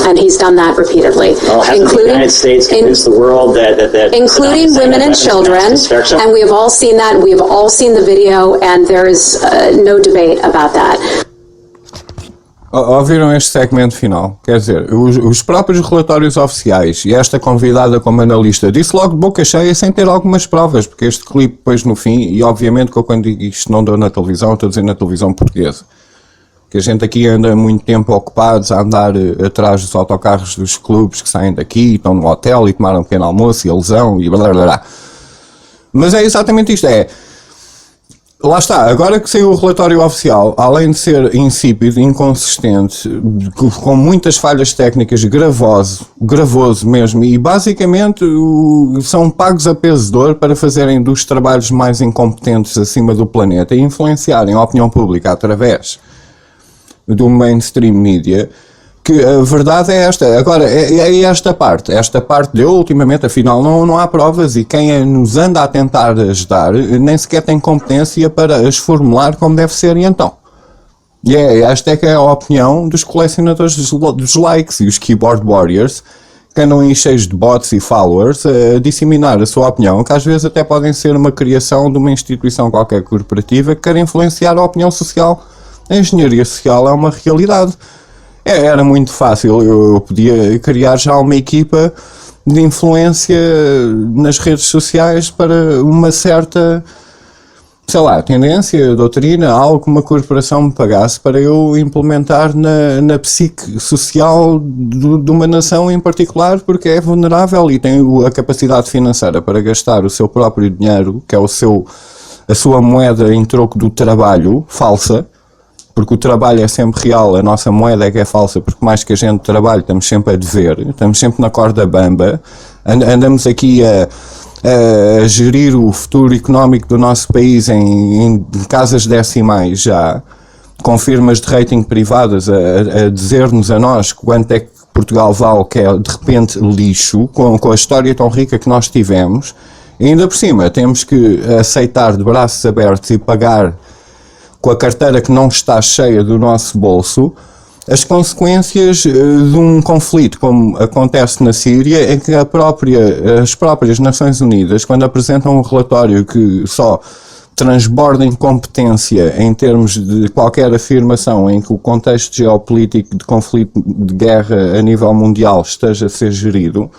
and he's done that repeatedly, including the United States convinced the world that including women and children, and we have all seen that. We have all seen the video, and there is no debate about that. Ouviram este segmento final? Quer dizer, os próprios relatórios oficiais e esta convidada como analista disse logo de boca cheia sem ter algumas provas, porque este clipe depois no fim, e obviamente que eu quando digo isto não dou na televisão, estou a dizer na televisão portuguesa, que a gente aqui anda muito tempo ocupados a andar atrás dos autocarros dos clubes que saem daqui, estão no hotel e tomaram um pequeno almoço e a lesão e blá blá blá. Mas é exatamente isto, lá está, agora que saiu o relatório oficial, além de ser insípido, inconsistente, com muitas falhas técnicas, gravoso mesmo, e basicamente são pagos a peso de ouro para fazerem dos trabalhos mais incompetentes acima do planeta e influenciarem a opinião pública através do mainstream media, que a verdade é esta. Agora, é esta parte deu ultimamente, afinal não há provas e quem nos anda a tentar ajudar nem sequer tem competência para as formular como deve ser, e então. E esta é que é a opinião dos colecionadores dos likes e os keyboard warriors, que andam aí cheios de bots e followers a disseminar a sua opinião, que às vezes até podem ser uma criação de uma instituição qualquer corporativa que quer influenciar a opinião social. A engenharia social é uma realidade. Era muito fácil, eu podia criar já uma equipa de influência nas redes sociais para uma certa, sei lá, tendência, doutrina, algo que uma corporação me pagasse para eu implementar na psique social de uma nação em particular, porque é vulnerável e tem a capacidade financeira para gastar o seu próprio dinheiro, que é a sua moeda em troco do trabalho, falsa, porque o trabalho é sempre real, a nossa moeda é que é falsa, porque mais que a gente trabalhe estamos sempre a dever, estamos sempre na corda bamba, andamos aqui a gerir o futuro económico do nosso país em casas decimais já, com firmas de rating privadas a dizer-nos a nós quanto é que Portugal vale, que é de repente lixo, com a história tão rica que nós tivemos, e ainda por cima temos que aceitar de braços abertos e pagar com a carteira que não está cheia do nosso bolso, as consequências de um conflito como acontece na Síria, em que as próprias Nações Unidas, quando apresentam um relatório que só transborda incompetência em termos de qualquer afirmação em que o contexto geopolítico de conflito de guerra a nível mundial esteja a ser gerido,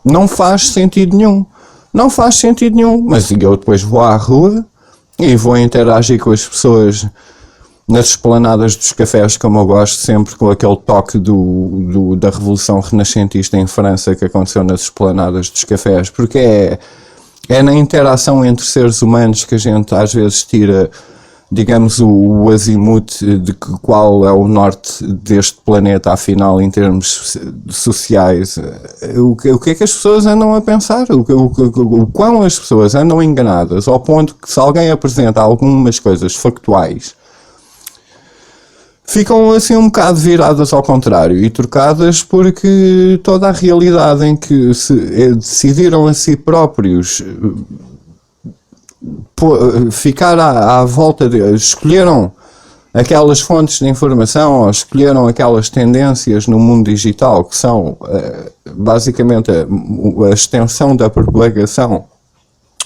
não faz sentido nenhum. Não faz sentido nenhum. Mas eu depois vou à rua e vou interagir com as pessoas nas esplanadas dos cafés, como eu gosto, sempre com aquele toque da Revolução Renascentista em França que aconteceu nas esplanadas dos cafés, porque é na interação entre seres humanos que a gente às vezes tira, digamos, o azimuth de qual é o norte deste planeta, afinal, em termos sociais. O que é que as pessoas andam a pensar? O quão as pessoas andam enganadas, ao ponto que se alguém apresenta algumas coisas factuais, ficam assim um bocado viradas ao contrário e trocadas, porque toda a realidade em que se decidiram a si próprios ficar à volta escolheram aquelas fontes de informação ou escolheram aquelas tendências no mundo digital que são basicamente a extensão da propagação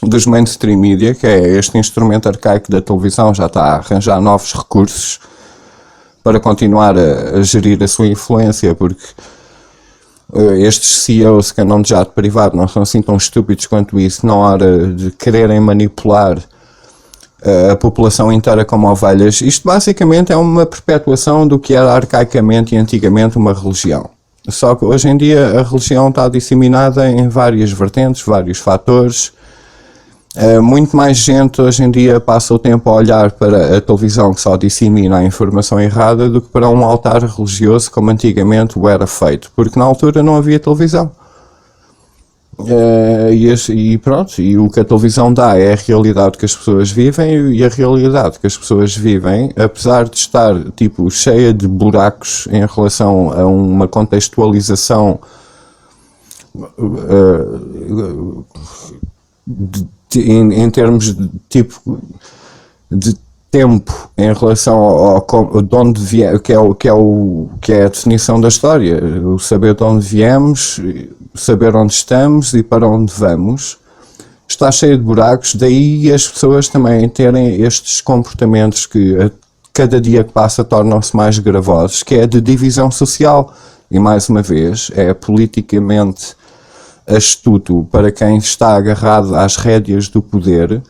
dos mainstream media, que é este instrumento arcaico da televisão, já está a arranjar novos recursos para continuar a gerir a sua influência, porque estes CEOs que andam de jato privado não são assim tão estúpidos quanto isso na hora de quererem manipular a população inteira como ovelhas. Isto basicamente é uma perpetuação do que era arcaicamente e antigamente uma religião. Só que hoje em dia a religião está disseminada em várias vertentes, vários fatores, Muito mais gente hoje em dia passa o tempo a olhar para a televisão que só dissemina a informação errada do que para um altar religioso como antigamente o era feito, porque na altura não havia televisão. E pronto, e o que a televisão dá é a realidade que as pessoas vivem, e a realidade que as pessoas vivem, apesar de estar tipo cheia de buracos em relação a uma contextualização em termos de tipo de tempo em relação de onde vier, que é a definição da história, o saber de onde viemos, saber onde estamos e para onde vamos, está cheio de buracos. Daí as pessoas também terem estes comportamentos que cada dia que passa tornam-se mais gravosos, que é de divisão social, e mais uma vez é politicamente astuto para quem está agarrado às rédeas do poder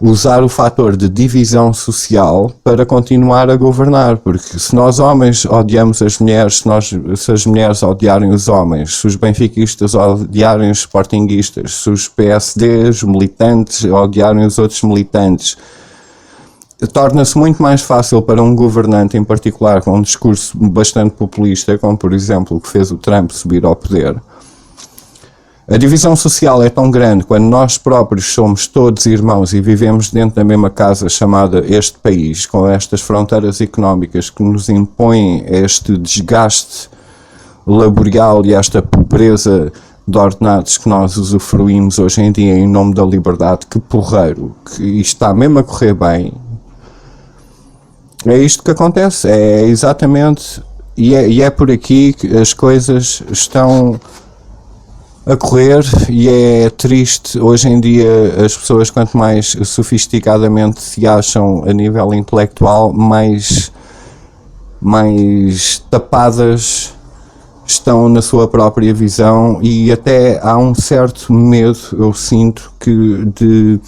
usar o fator de divisão social para continuar a governar, porque se nós homens odiamos as mulheres, se as mulheres odiarem os homens, se os benfiquistas odiarem os sportinguistas, se os PSDs, militantes, odiarem os outros militantes, torna-se muito mais fácil para um governante em particular com um discurso bastante populista, como por exemplo o que fez o Trump subir ao poder. A divisão social é tão grande quando nós próprios somos todos irmãos e vivemos dentro da mesma casa chamada este país, com estas fronteiras económicas que nos impõem este desgaste laboral e esta pobreza de ordenados que nós usufruímos hoje em dia em nome da liberdade. Que porreiro, que isto está mesmo a correr bem. É isto que acontece, é exatamente, e é por aqui que as coisas estão a correr, e é triste hoje em dia. As pessoas, quanto mais sofisticadamente se acham a nível intelectual, mais tapadas estão na sua própria visão, e até há um certo medo, eu sinto, que de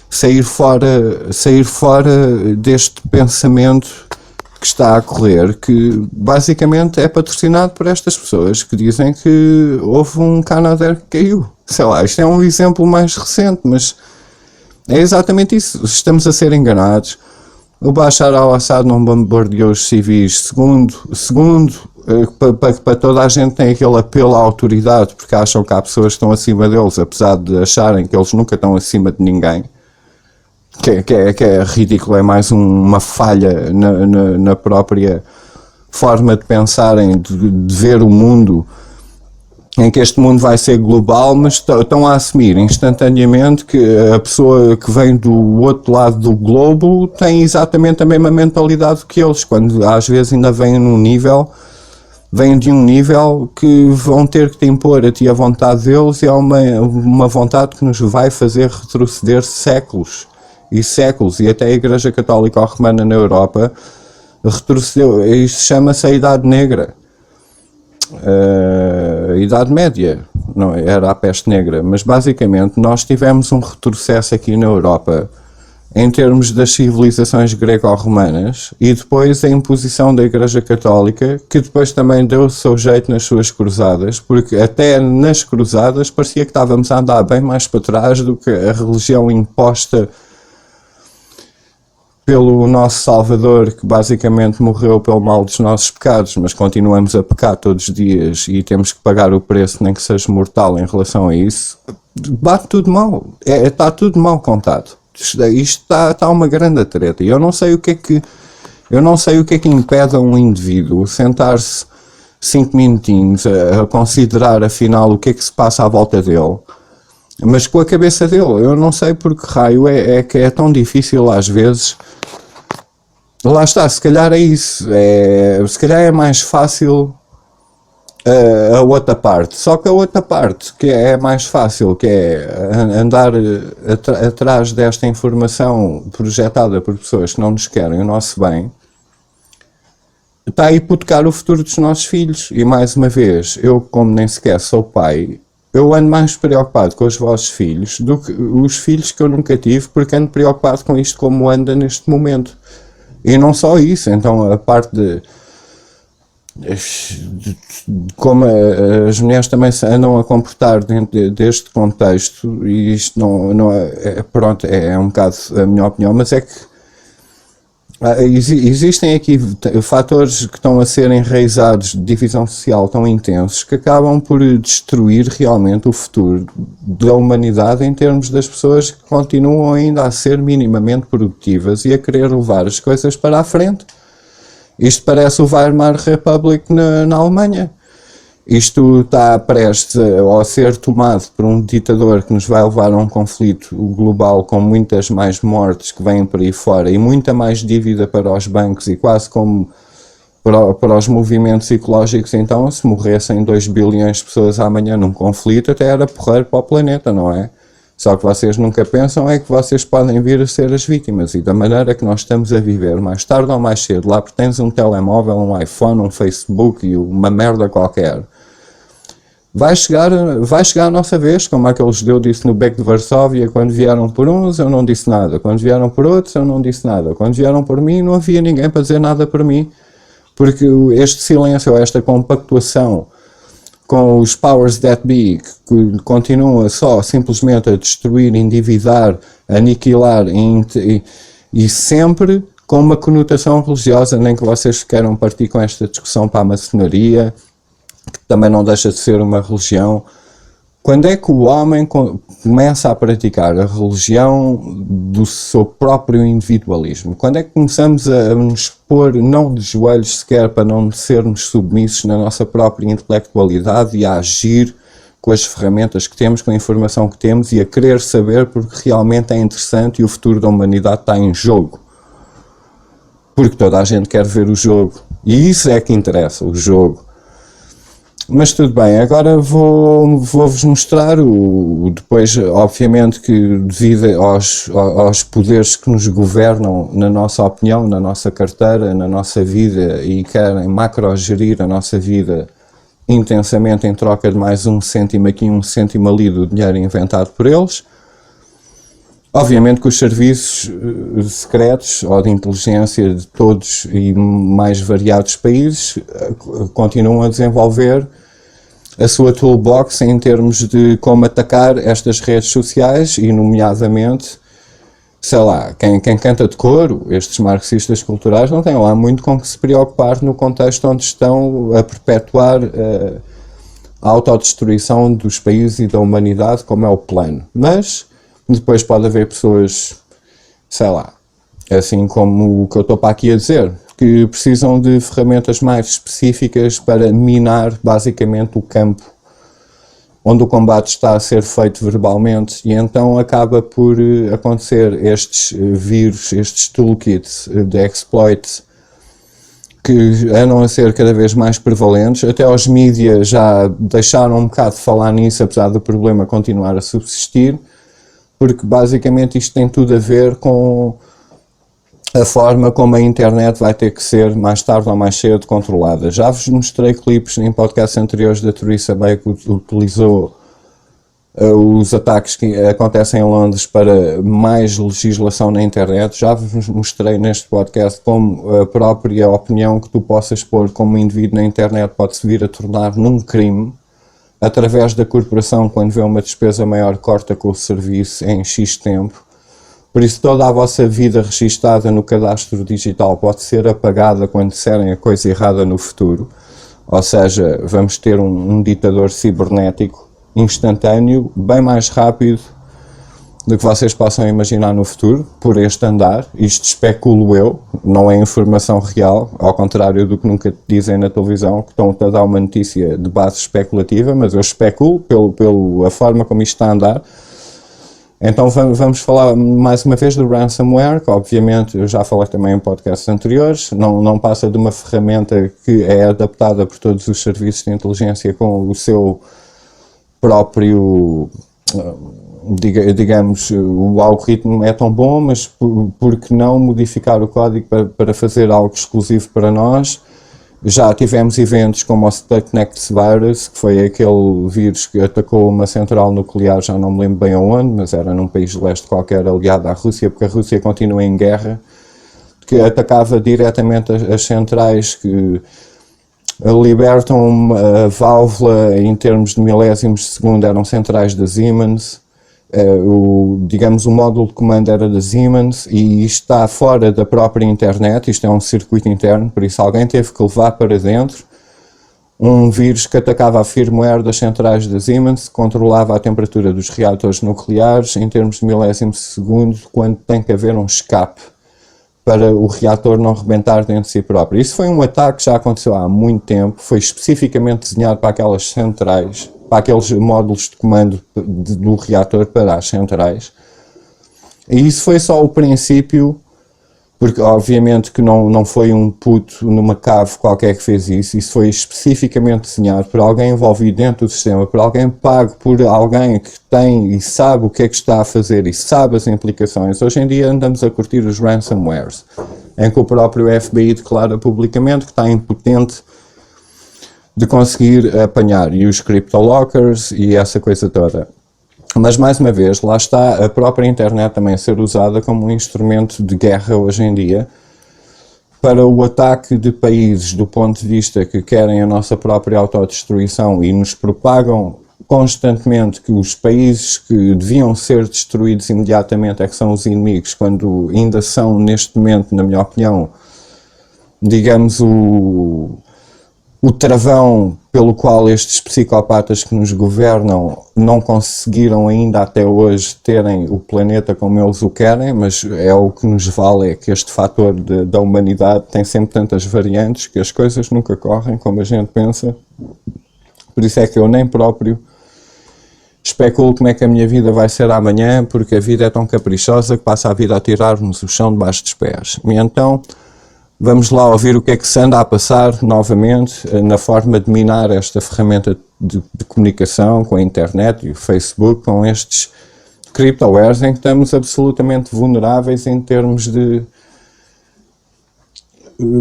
sair fora deste pensamento que está a correr, que basicamente é patrocinado por estas pessoas que dizem que houve um Canadair que caiu. Sei lá, isto é um exemplo mais recente, mas é exatamente isso. Estamos a ser enganados. O Bashar al-Assad não bombardeou os civis. Segundo, para toda a gente tem aquele apelo à autoridade, porque acham que há pessoas que estão acima deles, apesar de acharem que eles nunca estão acima de ninguém. Que é ridículo, é mais uma falha na própria forma de pensarem, de ver o mundo, em que este mundo vai ser global, mas estão a assumir instantaneamente que a pessoa que vem do outro lado do globo tem exatamente a mesma mentalidade que eles, quando às vezes ainda vêm de um nível que vão ter que te impor a ti a vontade deles, e é uma vontade que nos vai fazer retroceder séculos e séculos, e até a Igreja Católica Romana na Europa retrocedeu. Isto chama-se a Idade Negra, a Idade Média, não era a Peste Negra, mas basicamente nós tivemos um retrocesso aqui na Europa em termos das civilizações grego-romanas, e depois a imposição da Igreja Católica, que depois também deu o seu jeito nas suas cruzadas, porque até nas cruzadas parecia que estávamos a andar bem mais para trás do que a religião imposta pelo nosso Salvador, que basicamente morreu pelo mal dos nossos pecados, mas continuamos a pecar todos os dias e temos que pagar o preço, nem que seja mortal, em relação a isso. Bate tudo mal, está tudo mal contado. Isto está uma grande treta, e eu não sei o que é que impede a um indivíduo sentar-se 5 minutinhos a considerar afinal o que é que se passa à volta dele, mas com a cabeça dele. Eu não sei por que raio é que é tão difícil às vezes. Lá está, se calhar é isso, se calhar é mais fácil a outra parte, só que a outra parte que é mais fácil, que é andar atrás desta informação projetada por pessoas que não nos querem o nosso bem, está a hipotecar o futuro dos nossos filhos. E mais uma vez, eu, como nem sequer sou pai, eu ando mais preocupado com os vossos filhos do que os filhos que eu nunca tive, porque ando preocupado com isto como anda neste momento. E não só isso, então a parte como as mulheres também se andam a comportar dentro deste contexto, e isto não pronto, é um bocado a minha opinião, mas é que existem aqui fatores que estão a ser enraizados de divisão social tão intensos que acabam por destruir realmente o futuro da humanidade em termos das pessoas que continuam ainda a ser minimamente produtivas e a querer levar as coisas para a frente. Isto parece o Weimar Republic na Alemanha. Isto está prestes a ser tomado por um ditador que nos vai levar a um conflito global com muitas mais mortes que vêm por aí fora e muita mais dívida para os bancos e quase como para os movimentos ecológicos. Então, se morressem 2 bilhões de pessoas amanhã num conflito, até era porreiro para o planeta, não é? Só que vocês nunca pensam é que vocês podem vir a ser as vítimas, e da maneira que nós estamos a viver, mais tarde ou mais cedo, lá porque tens um telemóvel, um iPhone, um Facebook e uma merda qualquer, vai chegar a nossa vez, como aquele judeu disse no Beco de Varsóvia: quando vieram por uns eu não disse nada, quando vieram por outros eu não disse nada, quando vieram por mim não havia ninguém para dizer nada por mim, porque este silêncio, esta compactuação com os powers that be, que continuam só simplesmente a destruir, endividar, aniquilar e sempre com uma conotação religiosa, nem que vocês queiram partir com esta discussão para a maçonaria, que também não deixa de ser uma religião. Quando é que o homem começa a praticar a religião do seu próprio individualismo? Quando é que começamos a nos pôr, não de joelhos sequer, para não sermos submissos na nossa própria intelectualidade e a agir com as ferramentas que temos, com a informação que temos e a querer saber porque realmente é interessante e o futuro da humanidade está em jogo? Porque toda a gente quer ver o jogo. E isso é que interessa, o jogo. Mas tudo bem, agora vou-vos mostrar depois, obviamente, que devido aos poderes que nos governam, na nossa opinião, na nossa carteira, na nossa vida, e querem macro-gerir a nossa vida intensamente em troca de mais um cêntimo aqui, um cêntimo ali do dinheiro inventado por eles. Obviamente que os serviços secretos ou de inteligência de todos e mais variados países continuam a desenvolver a sua toolbox em termos de como atacar estas redes sociais e, nomeadamente, sei lá, quem canta de coro, estes marxistas culturais, não têm lá muito com que se preocupar no contexto onde estão a perpetuar a autodestruição dos países e da humanidade, como é o plano. Mas depois pode haver pessoas, sei lá, assim como o que eu estou para aqui a dizer, que precisam de ferramentas mais específicas para minar basicamente o campo onde o combate está a ser feito verbalmente, e então acaba por acontecer estes vírus, estes toolkits de exploit que andam a ser cada vez mais prevalentes. Até os mídias já deixaram um bocado de falar nisso, apesar do problema continuar a subsistir, porque basicamente isto tem tudo a ver com a forma como a internet vai ter que ser, mais tarde ou mais cedo, controlada. Já vos mostrei clipes em podcasts anteriores da Theresa May, que utilizou os ataques que acontecem em Londres para mais legislação na internet. Já vos mostrei neste podcast como a própria opinião que tu possas pôr como indivíduo na internet pode-se vir a tornar num crime. Através da corporação, quando vê uma despesa maior, corta com o serviço em X tempo. Por isso, toda a vossa vida registada no cadastro digital pode ser apagada quando disserem a coisa errada no futuro. Ou seja, vamos ter um ditador cibernético instantâneo, bem mais rápido do que vocês possam imaginar no futuro, por este andar. Isto especulo eu, não é informação real, ao contrário do que nunca dizem na televisão, que estão a dar uma notícia de base especulativa, mas eu especulo pela forma como isto está a andar. Então vamos falar mais uma vez do ransomware, que obviamente eu já falei também em podcasts anteriores, não passa de uma ferramenta que é adaptada por todos os serviços de inteligência com o seu próprio, digamos, o algoritmo é tão bom, mas por que não modificar o código para fazer algo exclusivo para nós? Já tivemos eventos como o Stuxnet Virus, que foi aquele vírus que atacou uma central nuclear, já não me lembro bem aonde, mas era num país de leste qualquer aliado à Rússia, porque a Rússia continua em guerra, que atacava diretamente as centrais que libertam a válvula em termos de milésimos de segundo, eram centrais da Siemens. O módulo de comando era da Siemens e isto está fora da própria internet, isto é um circuito interno, por isso alguém teve que levar para dentro um vírus que atacava a firmware das centrais da Siemens, controlava a temperatura dos reatores nucleares em termos de milésimos de segundo, quando tem que haver um escape para o reator não rebentar dentro de si próprio. Isso foi um ataque que já aconteceu há muito tempo, foi especificamente desenhado para aquelas centrais, para aqueles módulos de comando do reator para as centrais. E isso foi só o princípio, porque obviamente que não foi um puto numa cave qualquer que fez isso foi especificamente desenhado por alguém envolvido dentro do sistema, por alguém pago por alguém que tem e sabe o que é que está a fazer e sabe as implicações. Hoje em dia andamos a curtir os ransomwares, em que o próprio FBI declara publicamente que está impotente de conseguir apanhar, e os cryptolockers e essa coisa toda. Mas, mais uma vez, lá está a própria internet também a ser usada como um instrumento de guerra hoje em dia para o ataque de países do ponto de vista que querem a nossa própria autodestruição e nos propagam constantemente que os países que deviam ser destruídos imediatamente é que são os inimigos, quando ainda são, neste momento, na minha opinião, digamos, o travão pelo qual estes psicopatas que nos governam não conseguiram ainda até hoje terem o planeta como eles o querem, mas é o que nos vale, é que este fator da humanidade tem sempre tantas variantes que as coisas nunca correm como a gente pensa. Por isso é que eu nem próprio especulo como é que a minha vida vai ser amanhã, porque a vida é tão caprichosa que passa a vida a tirar-nos o chão debaixo dos pés. E então vamos lá ouvir o que é que se anda a passar novamente na forma de minar esta ferramenta de comunicação com a internet e o Facebook, com estes cryptowares em que estamos absolutamente vulneráveis em termos de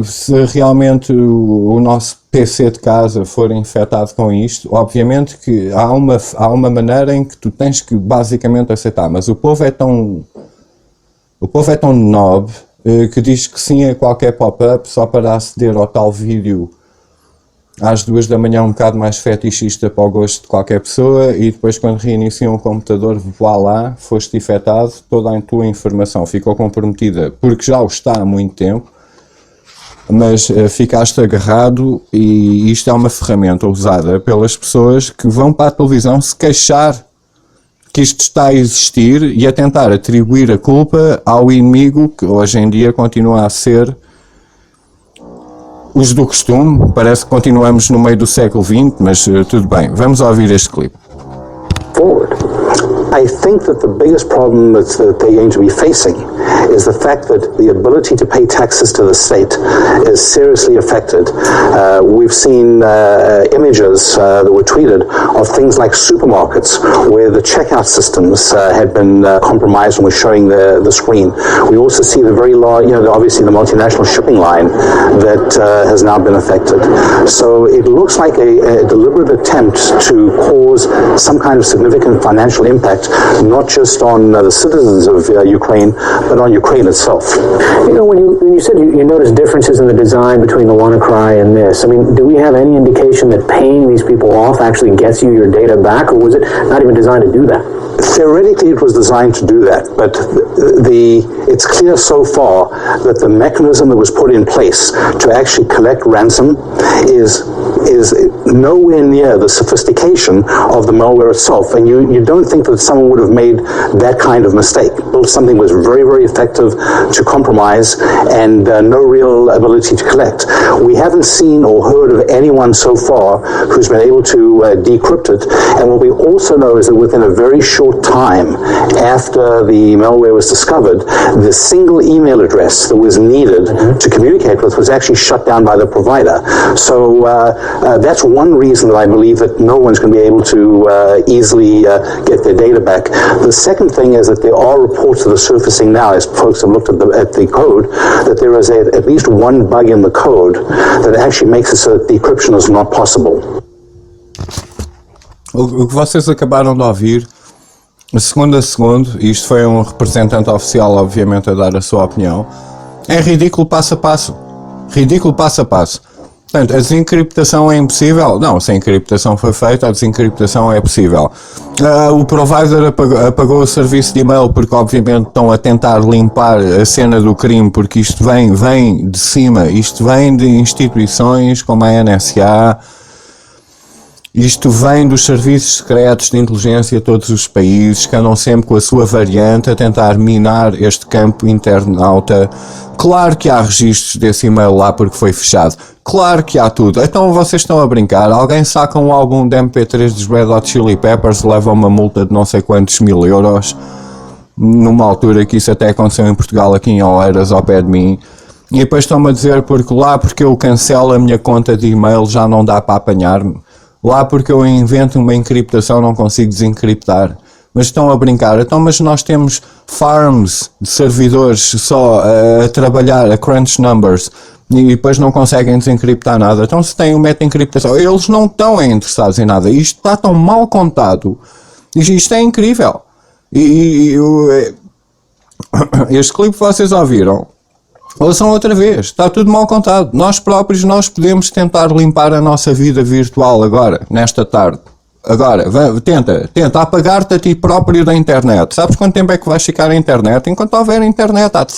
se realmente o nosso PC de casa for infectado com isto. Obviamente que há uma maneira em que tu tens que basicamente aceitar, mas o povo é tão nob que diz que sim a qualquer pop-up só para aceder ao tal vídeo às 2 da manhã um bocado mais fetichista para o gosto de qualquer pessoa, e depois quando reiniciam o computador, voilá, foste infectado, toda a tua informação ficou comprometida, porque já o está há muito tempo, mas ficaste agarrado, e isto é uma ferramenta usada pelas pessoas que vão para a televisão se queixar que isto está a existir e a tentar atribuir a culpa ao inimigo que hoje em dia continua a ser os do costume. Parece que continuamos no meio do século XX, mas tudo bem. Vamos ouvir este clipe. Forward. I think that the biggest problem that they're going to be facing is the fact that the ability to pay taxes to the state is seriously affected. We've seen images that were tweeted of things like supermarkets where the checkout systems had been compromised and were showing the screen. We also see the very large, obviously the multinational shipping line that has now been affected. So it looks like a deliberate attempt to cause some kind of significant financial impact, not just on the citizens of Ukraine, but on Ukraine itself. When you said you noticed differences in the design between the WannaCry and this, I mean, do we have any indication that paying these people off actually gets you your data back, or was it not even designed to do that? Theoretically, it was designed to do that, but it's clear so far that the mechanism that was put in place to actually collect ransom is nowhere near the sophistication of the malware itself, and you don't think that someone would have made that kind of mistake. Built something that was very, very effective to compromise and no real ability to collect. We haven't seen or heard of anyone so far who's been able to decrypt it, and what we also know is that within a very short time after the malware was discovered, the single email address that was needed to communicate with was actually shut down by the provider. So that's one reason that I believe that no one's going to be able to easily get their data back. The second thing is that there are reports that are surfacing now, as folks have looked at the code, that there is at least one bug in the code that actually makes it so that decryption is not possible. O que vocês acabaram de ouvir, segundo a segundo, isto foi um representante oficial, obviamente, a dar a sua opinião, é ridículo passo a passo. Ridículo passo a passo. Portanto, a desencriptação é impossível? Não, se a encriptação foi feita, a desencriptação é possível. O provider apagou o serviço de e-mail porque obviamente estão a tentar limpar a cena do crime, porque isto vem de cima, isto vem de instituições como a NSA, isto vem dos serviços secretos de inteligência de todos os países que andam sempre com a sua variante a tentar minar este campo internauta. Claro que há registros desse e-mail lá porque foi fechado. Claro que há tudo. Então vocês estão a brincar. Alguém saca um álbum de MP3 dos Red Hot Chili Peppers, leva uma multa de não sei quantos mil euros, numa altura que isso até aconteceu em Portugal, aqui em Oeiras, ao pé de mim. E depois estão-me a dizer porque eu cancelo a minha conta de e-mail já não dá para apanhar-me. Lá porque eu invento uma encriptação não consigo desencriptar. Mas estão a brincar. Então, mas nós temos farms de servidores só a trabalhar, a crunch numbers, e depois não conseguem desencriptar nada. Então, se tem um método de encriptação, eles não estão interessados em nada. Isto está tão mal contado. Isto é incrível. Este clipe que vocês ouviram, ouçam outra vez, está tudo mal contado. Nós próprios, nós podemos tentar limpar a nossa vida virtual agora, nesta tarde. Agora, tenta apagar-te a ti próprio da internet. Sabes quanto tempo é que vais ficar na internet? Enquanto houver internet, há de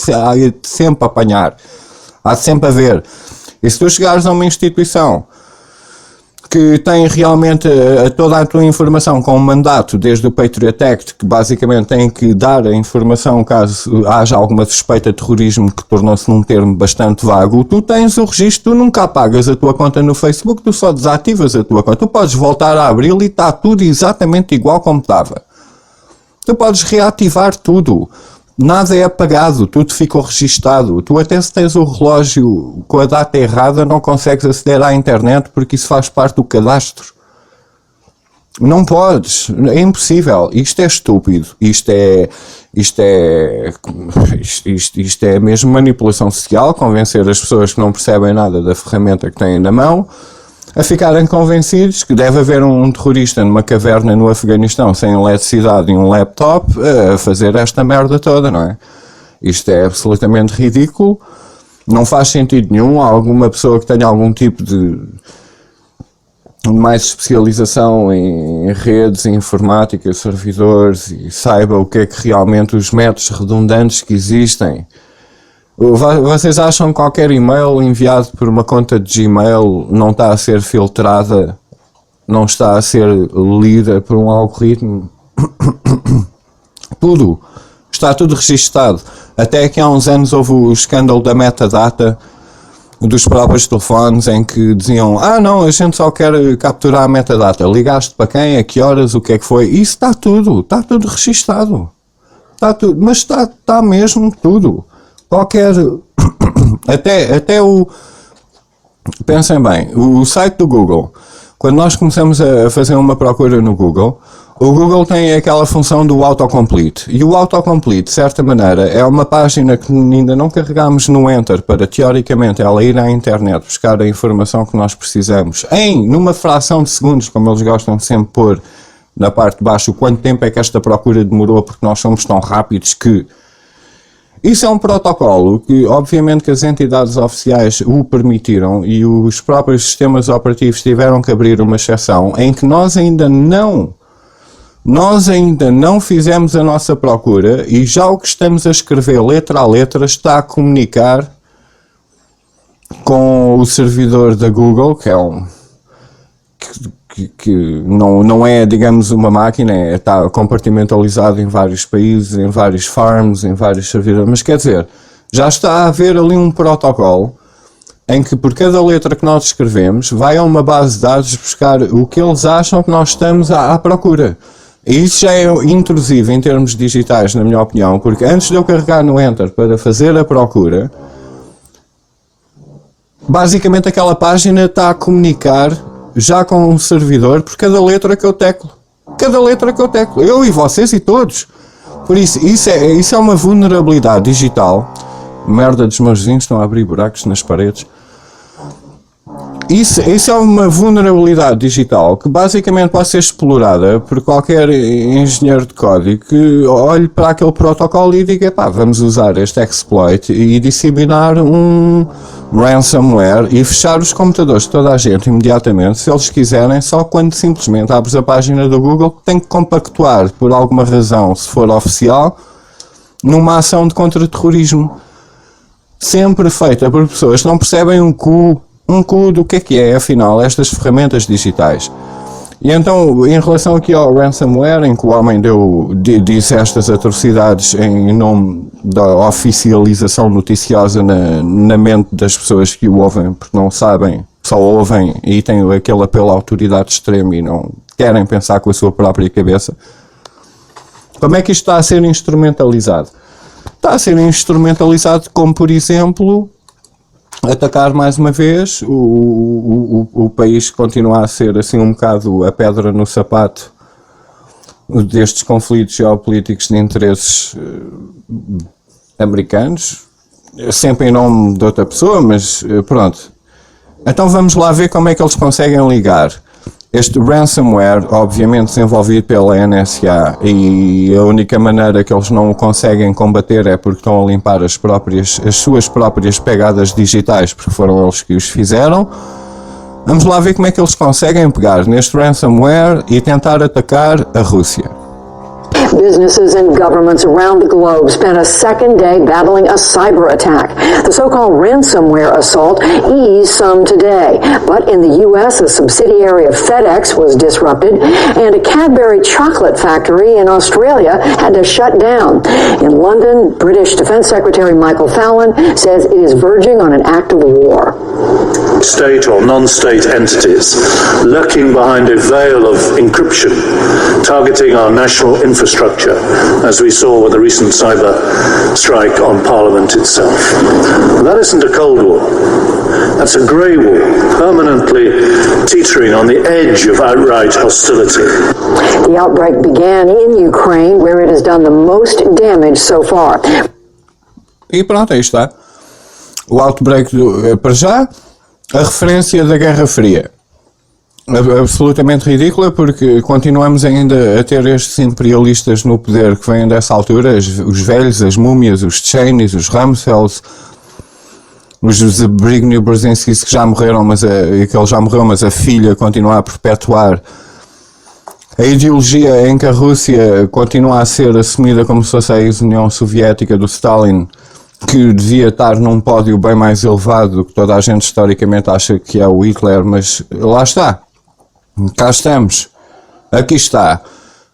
sempre apanhar. Há de sempre haver. E se tu chegares a uma instituição que tem realmente toda a tua informação com um mandato desde o Patriot Act, que basicamente tem que dar a informação caso haja alguma suspeita de terrorismo, que tornou-se num termo bastante vago, tu tens o registro, tu nunca apagas a tua conta no Facebook, tu só desativas a tua conta, tu podes voltar a abri-la e está tudo exatamente igual como estava. Tu podes reativar tudo. Nada é apagado, tudo ficou registado. Tu até se tens o relógio com a data errada não consegues aceder à internet porque isso faz parte do cadastro. Não podes, é impossível. Isto é estúpido. Isto é mesmo manipulação social, convencer as pessoas que não percebem nada da ferramenta que têm na mão a ficarem convencidos que deve haver um terrorista numa caverna no Afeganistão sem eletricidade e um laptop a fazer esta merda toda, não é? Isto é absolutamente ridículo, não faz sentido nenhum. Há alguma pessoa que tenha algum tipo de mais especialização em redes, em informática, servidores, e saiba o que é que realmente os métodos redundantes que existem. Vocês acham que qualquer e-mail enviado por uma conta de Gmail não está a ser filtrada, não está a ser lida por um algoritmo? Tudo. Está tudo registado. Até que há uns anos houve o escândalo da metadata dos próprios telefones em que diziam: não, a gente só quer capturar a metadata. Ligaste para quem, a que horas, o que é que foi? Isso está tudo registado. Está tudo, mas está mesmo tudo. Qualquer, até o, pensem bem, o site do Google, quando nós começamos a fazer uma procura no Google, o Google tem aquela função do autocomplete, e o autocomplete, de certa maneira, é uma página que ainda não carregamos no Enter para, teoricamente, ela ir à internet buscar a informação que nós precisamos, numa fração de segundos, como eles gostam de sempre pôr na parte de baixo, quanto tempo é que esta procura demorou, porque nós somos tão rápidos que... Isso é um protocolo que, obviamente, que as entidades oficiais o permitiram e os próprios sistemas operativos tiveram que abrir uma exceção em que nós ainda não fizemos a nossa procura e já o que estamos a escrever letra a letra está a comunicar com o servidor da Google, que é que não é, digamos, uma máquina, está compartimentalizado em vários países, em vários farms, em vários servidores, mas quer dizer, já está a haver ali um protocolo em que por cada letra que nós escrevemos vai a uma base de dados buscar o que eles acham que nós estamos à procura. E isso já é intrusivo em termos digitais, na minha opinião, porque antes de eu carregar no Enter para fazer a procura, basicamente aquela página está a comunicar já com um servidor por cada letra que eu teclo. Cada letra que eu teclo. Eu e vocês e todos. Por isso é uma vulnerabilidade digital. Merda dos meus vizinhos, estão a abrir buracos nas paredes. Isso é uma vulnerabilidade digital que basicamente pode ser explorada por qualquer engenheiro de código que olhe para aquele protocolo e diga, pá, vamos usar este exploit e disseminar um ransomware e fechar os computadores de toda a gente imediatamente, se eles quiserem, só quando simplesmente abres a página do Google que tem que compactuar por alguma razão, se for oficial, numa ação de contra-terrorismo. Sempre feita por pessoas que não percebem um cu do que é, afinal, estas ferramentas digitais. E então, em relação aqui ao ransomware, em que o homem disse estas atrocidades em nome da oficialização noticiosa na mente das pessoas que o ouvem, porque não sabem, só ouvem e têm aquele apelo à autoridade extrema e não querem pensar com a sua própria cabeça. Como é que isto está a ser instrumentalizado? Está a ser instrumentalizado como, por exemplo, atacar mais uma vez, o país continua a ser assim um bocado a pedra no sapato destes conflitos geopolíticos de interesses americanos, sempre em nome de outra pessoa, mas pronto. Então vamos lá ver como é que eles conseguem ligar este ransomware, obviamente desenvolvido pela NSA, e a única maneira que eles não o conseguem combater é porque estão a limpar as suas próprias pegadas digitais, porque foram eles que os fizeram. Vamos lá ver como é que eles conseguem pegar neste ransomware e tentar atacar a Rússia. Businesses and governments around the globe spent a second day battling a cyber attack. The so-called ransomware assault eased some today, but in the U.S., a subsidiary of FedEx was disrupted, and a Cadbury chocolate factory in Australia had to shut down. In London, British Defense Secretary Michael Fallon says it is verging on an act of war. State or non-state entities lurking behind a veil of encryption, targeting our national infrastructure, as we saw with the recent cyber strike on Parliament itself. That isn't a Cold War. That's a grey war, permanently teetering on the edge of outright hostility. The outbreak began in Ukraine, where it has done the most damage so far. E pronto, aí está. O outbreak para já, a referência da Guerra Fria. Absolutamente ridícula, porque continuamos ainda a ter estes imperialistas no poder que vêm dessa altura, os velhos, as múmias, os Cheneys, os Rumsfelds, os Zbigniew Brzezinski que já morreram, mas a filha continua a perpetuar a ideologia em que a Rússia continua a ser assumida como se fosse a ex-União Soviética do Stalin, que devia estar num pódio bem mais elevado do que toda a gente historicamente acha que é o Hitler, mas lá está. Cá estamos. Aqui está.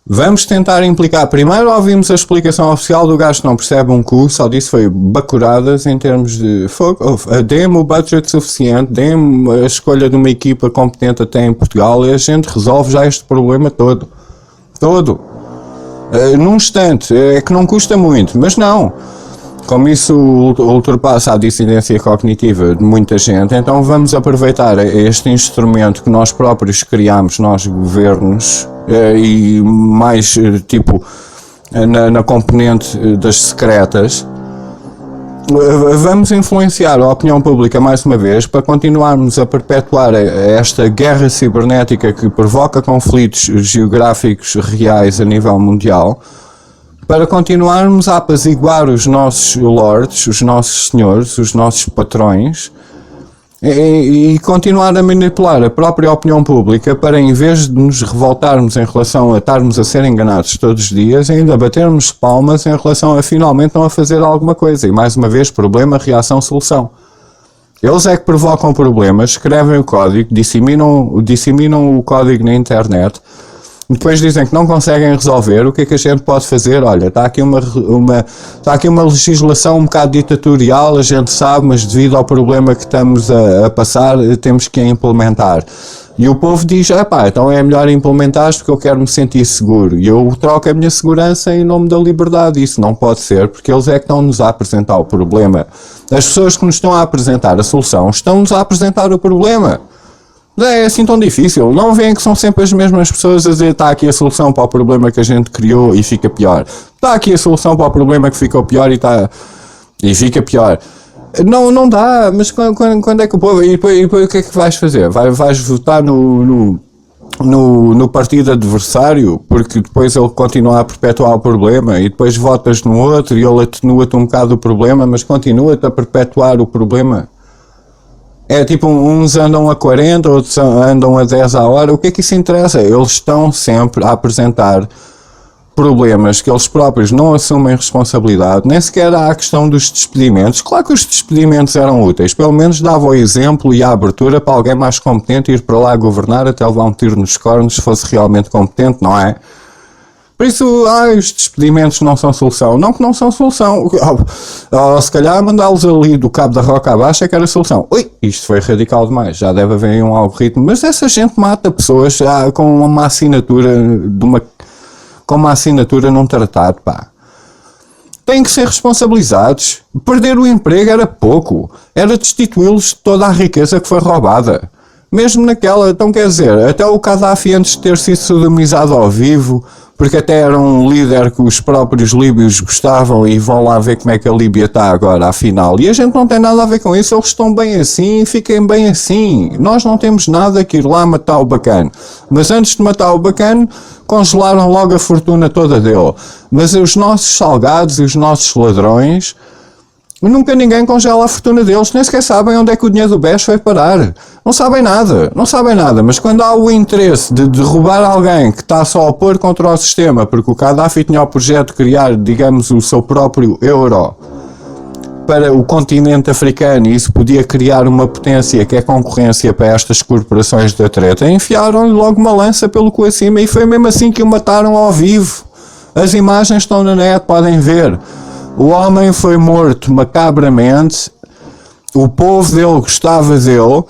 Vamos tentar implicar. Primeiro ouvimos a explicação oficial do gajo que não percebe um cu, só disse foi bacuradas em termos de dê-me o budget suficiente, dê-me a escolha de uma equipa competente até em Portugal e a gente resolve já este problema todo. Num instante. É que não custa muito, mas não. Como isso ultrapassa a dissidência cognitiva de muita gente, então vamos aproveitar este instrumento que nós próprios criamos, nós governos, e mais tipo na componente das secretas, vamos influenciar a opinião pública mais uma vez para continuarmos a perpetuar esta guerra cibernética que provoca conflitos geográficos reais a nível mundial, para continuarmos a apaziguar os nossos lords, os nossos senhores, os nossos patrões e continuar a manipular a própria opinião pública para, em vez de nos revoltarmos em relação a estarmos a ser enganados todos os dias, ainda batermos palmas em relação a finalmente estão a fazer alguma coisa. E mais uma vez, problema, reação, solução. Eles é que provocam problemas, escrevem o código, disseminam o código na internet. Depois dizem que não conseguem resolver. O que é que a gente pode fazer? Olha, está aqui uma legislação um bocado ditatorial, a gente sabe, mas devido ao problema que estamos a passar, temos que a implementar. E o povo diz, então é melhor implementar porque eu quero me sentir seguro. E eu troco a minha segurança em nome da liberdade. Isso não pode ser, porque eles é que estão-nos a apresentar o problema. As pessoas que nos estão a apresentar a solução estão-nos a apresentar o problema. É assim tão difícil. Não veem que são sempre as mesmas pessoas a dizer está aqui a solução para o problema que a gente criou e fica pior. Está aqui a solução para o problema que ficou pior e fica pior. Não dá, mas quando é que o povo... E depois o que é que vais fazer? Vais votar no partido adversário, porque depois ele continua a perpetuar o problema, e depois votas no outro e ele atenua-te um bocado o problema, mas continua-te a perpetuar o problema. É tipo, uns andam a 40, outros andam a 10 a hora. O que é que isso interessa? Eles estão sempre a apresentar problemas que eles próprios não assumem responsabilidade, nem sequer há a questão dos despedimentos. Claro que os despedimentos eram úteis, pelo menos dava o exemplo e a abertura para alguém mais competente ir para lá governar até levar um tiro nos cornos se fosse realmente competente, não é? Por isso, os despedimentos não são solução. Não que não são solução. Ou se calhar mandá-los ali do Cabo da Roca abaixo é que era solução. Ui, isto foi radical demais, já deve haver aí um algoritmo. Mas essa gente mata pessoas com uma assinatura com uma assinatura num tratado, pá. Têm que ser responsabilizados. Perder o emprego era pouco. Era destituí-los de toda a riqueza que foi roubada. Mesmo naquela, então quer dizer, até o Gaddafi antes de ter sido sodomizado ao vivo, porque até era um líder que os próprios líbios gostavam e vão lá ver como é que a Líbia está agora, afinal. E a gente não tem nada a ver com isso, eles estão bem assim, fiquem bem assim. Nós não temos nada que ir lá matar o bacano. Mas antes de matar o bacano, congelaram logo a fortuna toda dele. Mas os nossos salgados e os nossos ladrões, nunca ninguém congela a fortuna deles, nem sequer sabem onde é que o dinheiro do BES foi parar. Não sabem nada, mas quando há o interesse de derrubar alguém que está só a opor contra o sistema, porque o Gaddafi tinha o projeto de criar, digamos, o seu próprio euro para o continente africano, e isso podia criar uma potência que é concorrência para estas corporações da treta, enfiaram-lhe logo uma lança pelo cu acima, e foi mesmo assim que o mataram ao vivo. As imagens estão na net, podem ver. O homem foi morto macabramente, o povo dele gostava dele,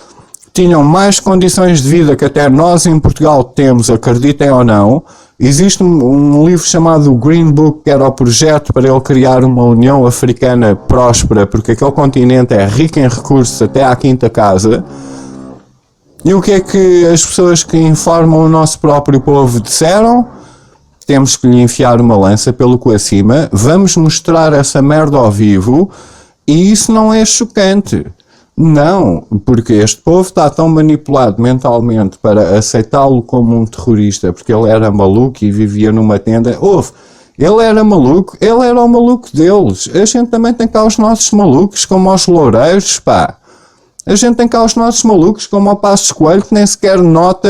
tinham mais condições de vida que até nós em Portugal temos, acreditem ou não. Existe um livro chamado Green Book, que era o projeto para ele criar uma União Africana próspera, porque aquele continente é rico em recursos até à quinta casa. E o que é que as pessoas que informam o nosso próprio povo disseram? Temos que lhe enfiar uma lança pelo cu acima, vamos mostrar essa merda ao vivo, e isso não é chocante. Não, porque este povo está tão manipulado mentalmente para aceitá-lo como um terrorista, porque ele era maluco e vivia numa tenda. Ele era maluco, ele era o maluco deles. A gente também tem cá os nossos malucos, como os loureiros, pá. A gente tem cá os nossos malucos, como o Passos Coelho, que nem sequer nota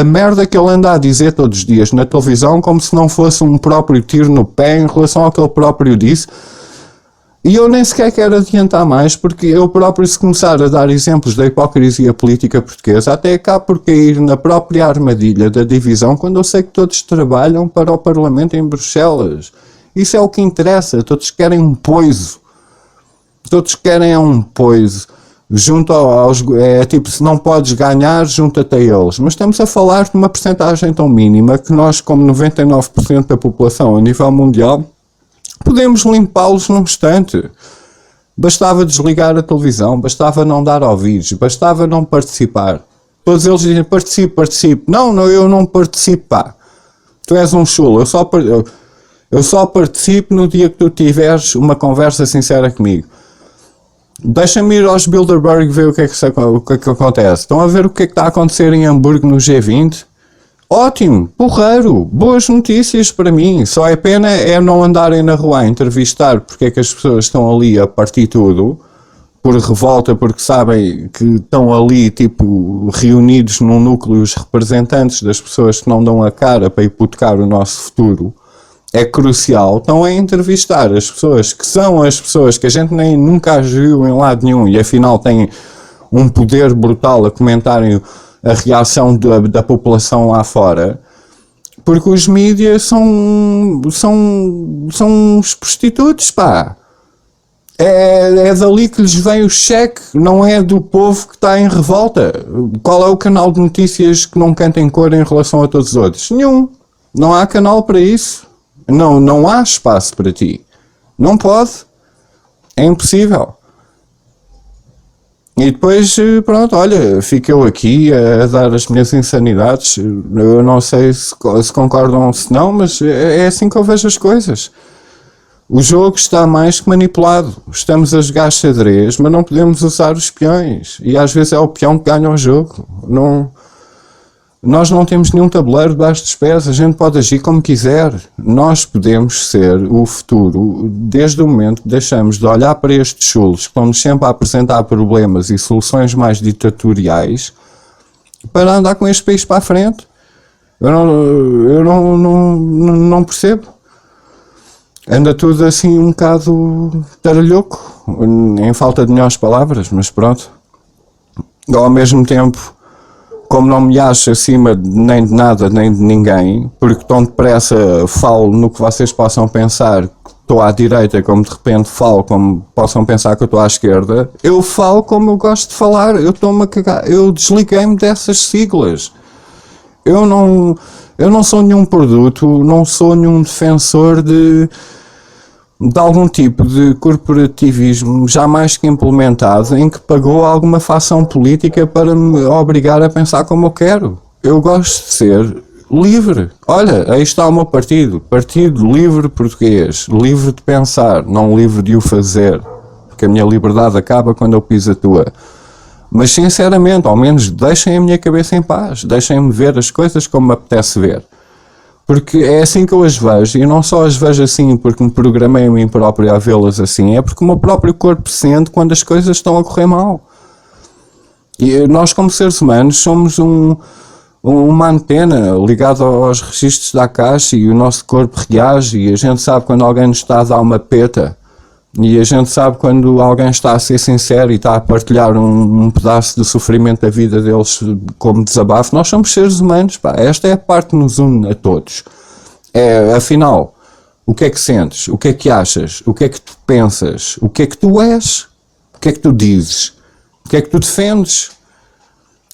a merda que ele anda a dizer todos os dias na televisão, como se não fosse um próprio tiro no pé em relação ao que ele próprio disse. E eu nem sequer quero adiantar mais, porque eu próprio, se começar a dar exemplos da hipocrisia política portuguesa, até acabo por cair na própria armadilha da divisão, quando eu sei que todos trabalham para o Parlamento em Bruxelas. Isso é o que interessa, todos querem um poiso. Todos querem um poiso. Junto aos... É tipo, se não podes ganhar, junta-te a eles. Mas estamos a falar de uma percentagem tão mínima que nós, como 99% da população a nível mundial, podemos limpá-los num instante. Bastava desligar a televisão, bastava não dar ouvidos, bastava não participar. Todos eles dizem, participe. Não, eu não participo, pá. Tu és um chulo, eu só participo no dia que tu tiveres uma conversa sincera comigo. Deixa-me ir aos Bilderberg ver o que é que acontece. Estão a ver o que é que está a acontecer em Hamburgo no G20? Ótimo, porreiro, boas notícias para mim. Só é pena é não andarem na rua a entrevistar porque é que as pessoas estão ali a partir tudo, por revolta, porque sabem que estão ali tipo reunidos num núcleo os representantes das pessoas que não dão a cara para hipotecar o nosso futuro. É crucial, estão a entrevistar as pessoas que são as pessoas que a gente nem nunca as viu em lado nenhum e afinal têm um poder brutal a comentarem a reação da população lá fora, porque os mídias são os prostitutos, pá. É dali que lhes vem o cheque, não é do povo que está em revolta. Qual é o canal de notícias que não canta em cor em relação a todos os outros? Nenhum. Não há canal para isso. Não há espaço para ti. Não pode. É impossível. E depois, pronto, olha, fico eu aqui a dar as minhas insanidades. Eu não sei se concordam ou se não, mas é assim que eu vejo as coisas. O jogo está mais que manipulado. Estamos a jogar xadrez, mas não podemos usar os peões. E às vezes é o peão que ganha o jogo. Nós não temos nenhum tabuleiro debaixo dos pés. A gente pode agir como quiser. Nós podemos ser o futuro desde o momento que deixamos de olhar para estes chulos que estão-nos sempre a apresentar problemas e soluções mais ditatoriais para andar com este país para a frente. Eu não percebo. Anda tudo assim um bocado taralhoco, em falta de melhores palavras, mas pronto. Ao mesmo tempo, como não me acho acima nem de nada nem de ninguém, porque tão depressa falo no que vocês possam pensar que estou à direita, como de repente falo como possam pensar que eu estou à esquerda, eu falo como eu gosto de falar, eu estou-me a cagar, eu desliguei-me dessas siglas. Eu não sou nenhum produto, não sou nenhum defensor de algum tipo de corporativismo já mais que implementado em que pagou alguma facção política para me obrigar a pensar como eu quero. Eu gosto de ser livre. Olha, aí está o meu partido. Partido Livre Português. Livre de pensar, não livre de o fazer. Porque a minha liberdade acaba quando eu piso a tua. Mas sinceramente, ao menos deixem a minha cabeça em paz, deixem-me ver as coisas como me apetece ver. Porque é assim que eu as vejo, e não só as vejo assim porque me programei a mim próprio a vê-las assim, é porque o meu próprio corpo sente quando as coisas estão a correr mal. E nós como seres humanos somos uma antena ligada aos registros da caixa e o nosso corpo reage e a gente sabe quando alguém nos está a dar uma peta. E a gente sabe quando alguém está a ser sincero e está a partilhar um pedaço do sofrimento da vida deles como desabafo. Nós somos seres humanos, pá. Esta é a parte que nos une a todos. Afinal, o que é que sentes? O que é que achas? O que é que tu pensas? O que é que tu és? O que é que tu dizes? O que é que tu defendes?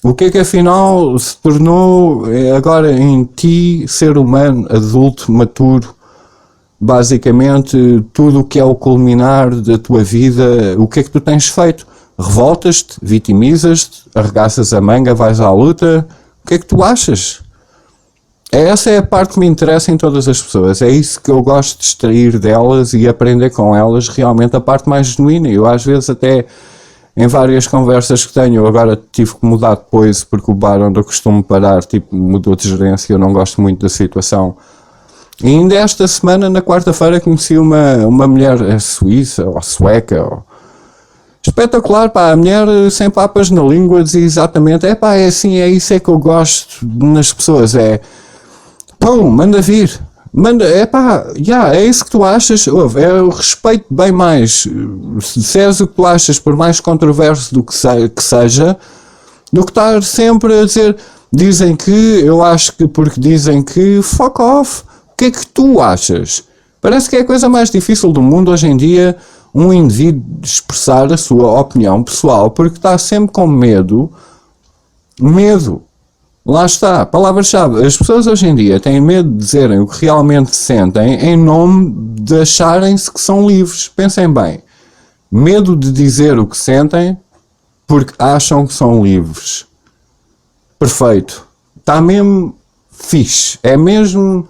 O que é que afinal se tornou agora em ti, ser humano, adulto, maturo? Basicamente, tudo o que é o culminar da tua vida, o que é que tu tens feito? Revoltas-te, vitimizas-te, arregaças a manga, vais à luta, o que é que tu achas? Essa é a parte que me interessa em todas as pessoas, é isso que eu gosto de extrair delas e aprender com elas, realmente a parte mais genuína. Eu às vezes até, em várias conversas que tenho, eu agora tive que mudar depois, porque o bar onde eu costumo parar, mudou de gerência, eu não gosto muito da situação. E ainda esta semana, na quarta-feira, conheci uma mulher suíça, ou sueca, espetacular, pá, a mulher sem papas na língua, dizia exatamente, é assim, é isso é que eu gosto nas pessoas, pum, manda vir, é isso que tu achas, é o respeito bem mais, se disseres o que tu achas, por mais controverso do que seja, do que estar sempre a dizer, dizem que, eu acho que porque dizem que, fuck off. O que é que tu achas? Parece que é a coisa mais difícil do mundo hoje em dia um indivíduo expressar a sua opinião pessoal, porque está sempre com medo. Lá está, palavra-chave. As pessoas hoje em dia têm medo de dizerem o que realmente sentem em nome de acharem-se que são livres. Pensem bem. Medo de dizer o que sentem porque acham que são livres. Perfeito. Está mesmo fixe. É mesmo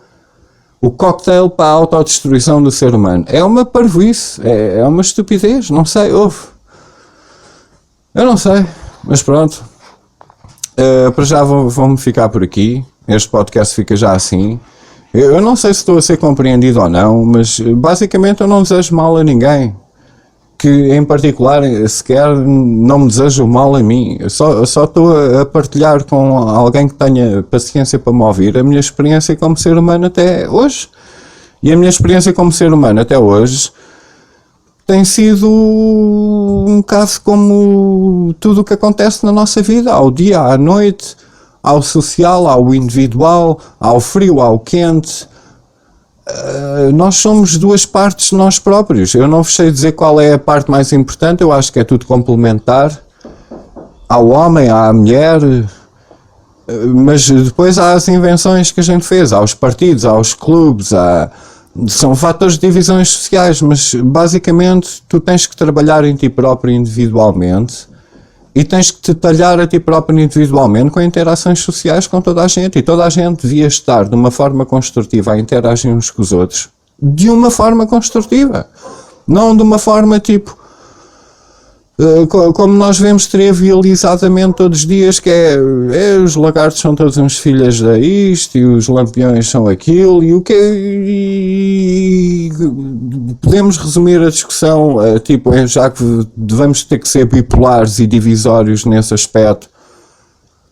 o cocktail para a autodestruição do ser humano. É uma parvoíce, é uma estupidez, não sei, eu não sei, mas pronto. Para já vou-me ficar por aqui, este podcast fica já assim. Eu não sei se estou a ser compreendido ou não, mas basicamente eu não desejo mal a ninguém. Que em particular sequer não me desejo mal a mim. Eu só estou a partilhar com alguém que tenha paciência para me ouvir a minha experiência como ser humano até hoje. E a minha experiência como ser humano até hoje tem sido um bocado como tudo o que acontece na nossa vida, ao dia, à noite, ao social, ao individual, ao frio, ao quente. Nós somos duas partes de nós próprios. Eu não vos sei dizer qual é a parte mais importante, eu acho que é tudo complementar ao homem, à mulher, mas depois há as invenções que a gente fez, aos partidos, aos clubes, são fatores de divisões sociais, mas basicamente tu tens que trabalhar em ti próprio individualmente e tens que te talhar a ti próprio individualmente com interações sociais com toda a gente, e toda a gente devia estar de uma forma construtiva a interagir uns com os outros, de uma forma construtiva, não de uma forma tipo como nós vemos trivializadamente todos os dias, que é os lagartos são todos uns filhos da isto e os lampiões são aquilo, e podemos resumir a discussão tipo, já que vamos ter que ser bipolares e divisórios nesse aspecto.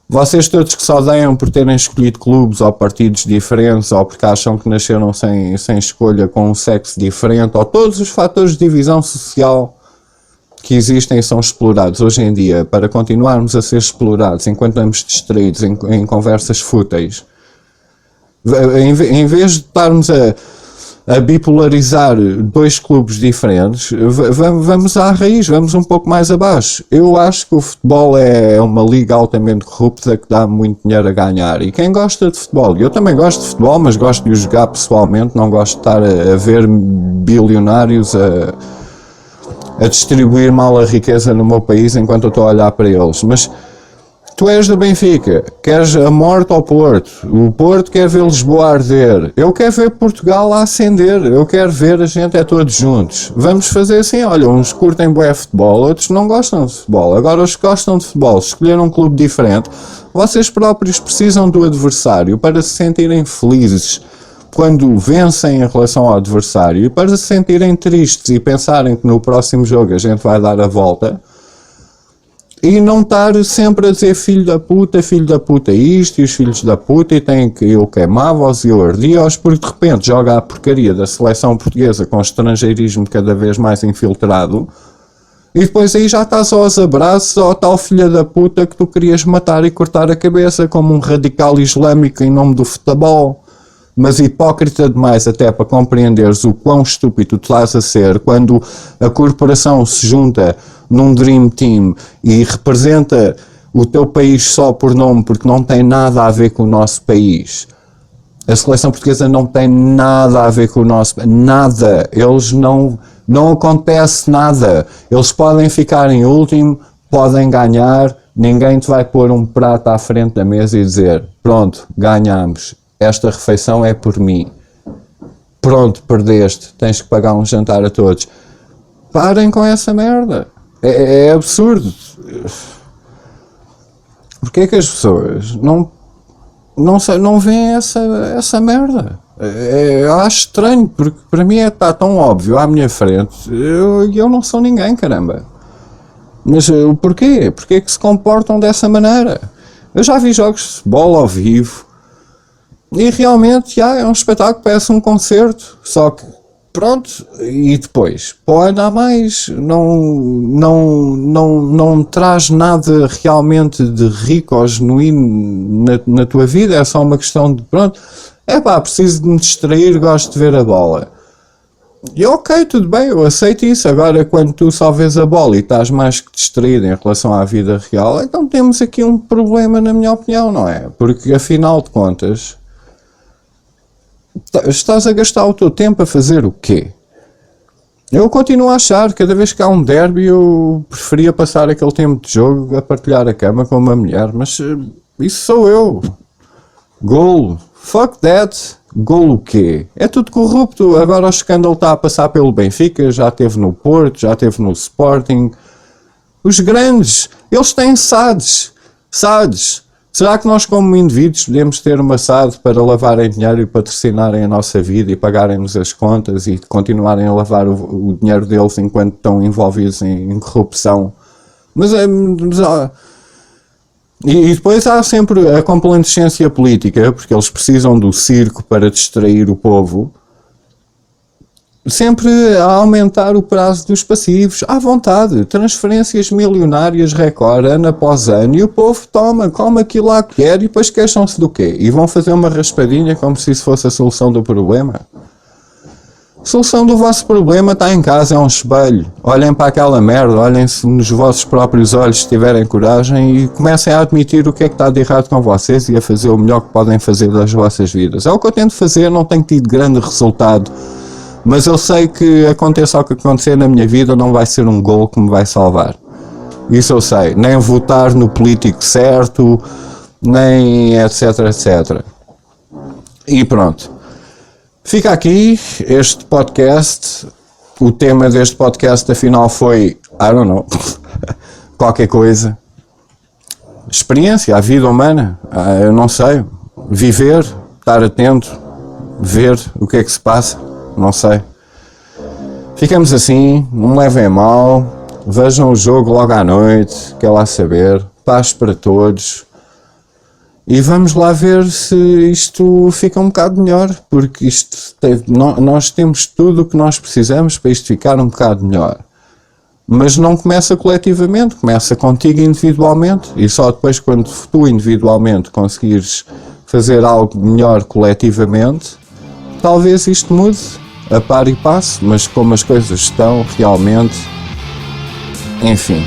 Vocês todos que se odeiam por terem escolhido clubes ou partidos diferentes, ou porque acham que nasceram sem escolha, com um sexo diferente, ou todos os fatores de divisão social que existem e são explorados hoje em dia para continuarmos a ser explorados enquanto estamos distraídos em conversas fúteis, em vez de estarmos a bipolarizar dois clubes diferentes, vamos à raiz, vamos um pouco mais abaixo. Eu acho que o futebol é uma liga altamente corrupta que dá muito dinheiro a ganhar, e quem gosta de futebol, eu também gosto de futebol, mas gosto de o jogar pessoalmente, não gosto de estar a ver bilionários a distribuir mal a riqueza no meu país enquanto eu estou a olhar para eles. Mas tu és do Benfica, queres a morte ao Porto, o Porto quer ver Lisboa a arder, eu quero ver Portugal a acender, eu quero ver a gente todos juntos. Vamos fazer assim, olha, uns curtem bué futebol, outros não gostam de futebol. Agora os que gostam de futebol, escolheram um clube diferente, vocês próprios precisam do adversário para se sentirem felizes quando vencem em relação ao adversário, e para se sentirem tristes e pensarem que no próximo jogo a gente vai dar a volta, e não estar sempre a dizer filho da puta isto, e os filhos da puta, e tem que eu queimava-os e eu ardia-os, porque de repente joga a porcaria da seleção portuguesa com estrangeirismo cada vez mais infiltrado, e depois aí já estás aos abraços ao tal filha da puta que tu querias matar e cortar a cabeça como um radical islâmico em nome do futebol. Mas hipócrita demais até para compreenderes o quão estúpido tu estás a ser quando a corporação se junta num Dream Team e representa o teu país só por nome, porque não tem nada a ver com o nosso país. A seleção portuguesa não tem nada a ver com o nosso país, nada. Eles não acontece nada. Eles podem ficar em último, podem ganhar, ninguém te vai pôr um prato à frente da mesa e dizer, pronto, ganhamos. Esta refeição é por mim. Pronto, perdeste. Tens que pagar um jantar a todos. Parem com essa merda. É absurdo. Porquê é que as pessoas não veem essa merda? Eu acho estranho, porque para mim está tão óbvio à minha frente. Eu não sou ninguém, caramba. Mas porquê? Porquê é que se comportam dessa maneira? Eu já vi jogos de futebol ao vivo, e realmente é um espetáculo, parece um concerto, só que pronto, e depois, para o ano há mais, não traz nada realmente de rico ou genuíno na tua vida, é só uma questão de pronto, preciso de me distrair, gosto de ver a bola. E ok, tudo bem, eu aceito isso. Agora, quando tu só vês a bola e estás mais que distraído em relação à vida real, então temos aqui um problema, na minha opinião, não é? Porque afinal de contas, estás a gastar o teu tempo a fazer o quê? Eu continuo a achar, cada vez que há um derby, eu preferia passar aquele tempo de jogo a partilhar a cama com uma mulher, mas isso sou eu. Golo, fuck that. Golo o quê? É tudo corrupto. Agora o escândalo está a passar pelo Benfica, já esteve no Porto, já esteve no Sporting. Os grandes, eles têm SADs. Será que nós, como indivíduos, podemos ter uma SAD para lavarem dinheiro e patrocinarem a nossa vida e pagarem-nos as contas e continuarem a lavar o dinheiro deles enquanto estão envolvidos em corrupção? E depois há sempre a complacência política, porque eles precisam do circo para distrair o povo, sempre a aumentar o prazo dos passivos, à vontade, transferências milionárias recorde, ano após ano, e o povo come aquilo lá que quer, e depois queixam-se do quê? E vão fazer uma raspadinha como se isso fosse a solução do problema? A solução do vosso problema está em casa, é um espelho. Olhem para aquela merda, olhem-se nos vossos próprios olhos se tiverem coragem e comecem a admitir o que é que está de errado com vocês e a fazer o melhor que podem fazer das vossas vidas. É o que eu tento fazer, não tenho tido grande resultado, mas eu sei que aconteça o que acontecer na minha vida, não vai ser um gol que me vai salvar. Isso eu sei. Nem votar no político certo, nem etc, etc. E pronto. Fica aqui este podcast. O tema deste podcast, afinal, foi, I don't know, qualquer coisa. Experiência, a vida humana, eu não sei. Viver, estar atento, ver o que é que se passa, não sei. Ficamos assim, não me levem a mal, vejam o jogo logo à noite, quer lá saber, paz para todos. E vamos lá ver se isto fica um bocado melhor, porque nós temos tudo o que nós precisamos para isto ficar um bocado melhor. Mas não começa coletivamente, começa contigo individualmente, e só depois quando tu individualmente conseguires fazer algo melhor coletivamente, talvez isto mude a par e passo, mas como as coisas estão realmente, enfim.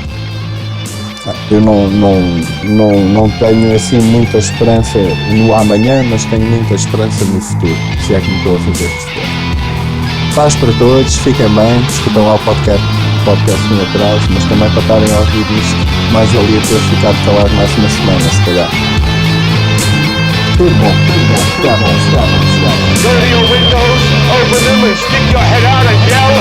Eu não tenho assim muita esperança no amanhã, mas tenho muita esperança no futuro, se é que me estou a fazer perceber. Paz para todos, fiquem bem, desculpem lá o podcast em atraso, mas também para estarem a ouvir isto, mais valia ter ficado calado mais uma semana, se calhar. Tudo bom, está bom. Go to your windows, open them and stick your head out and yell,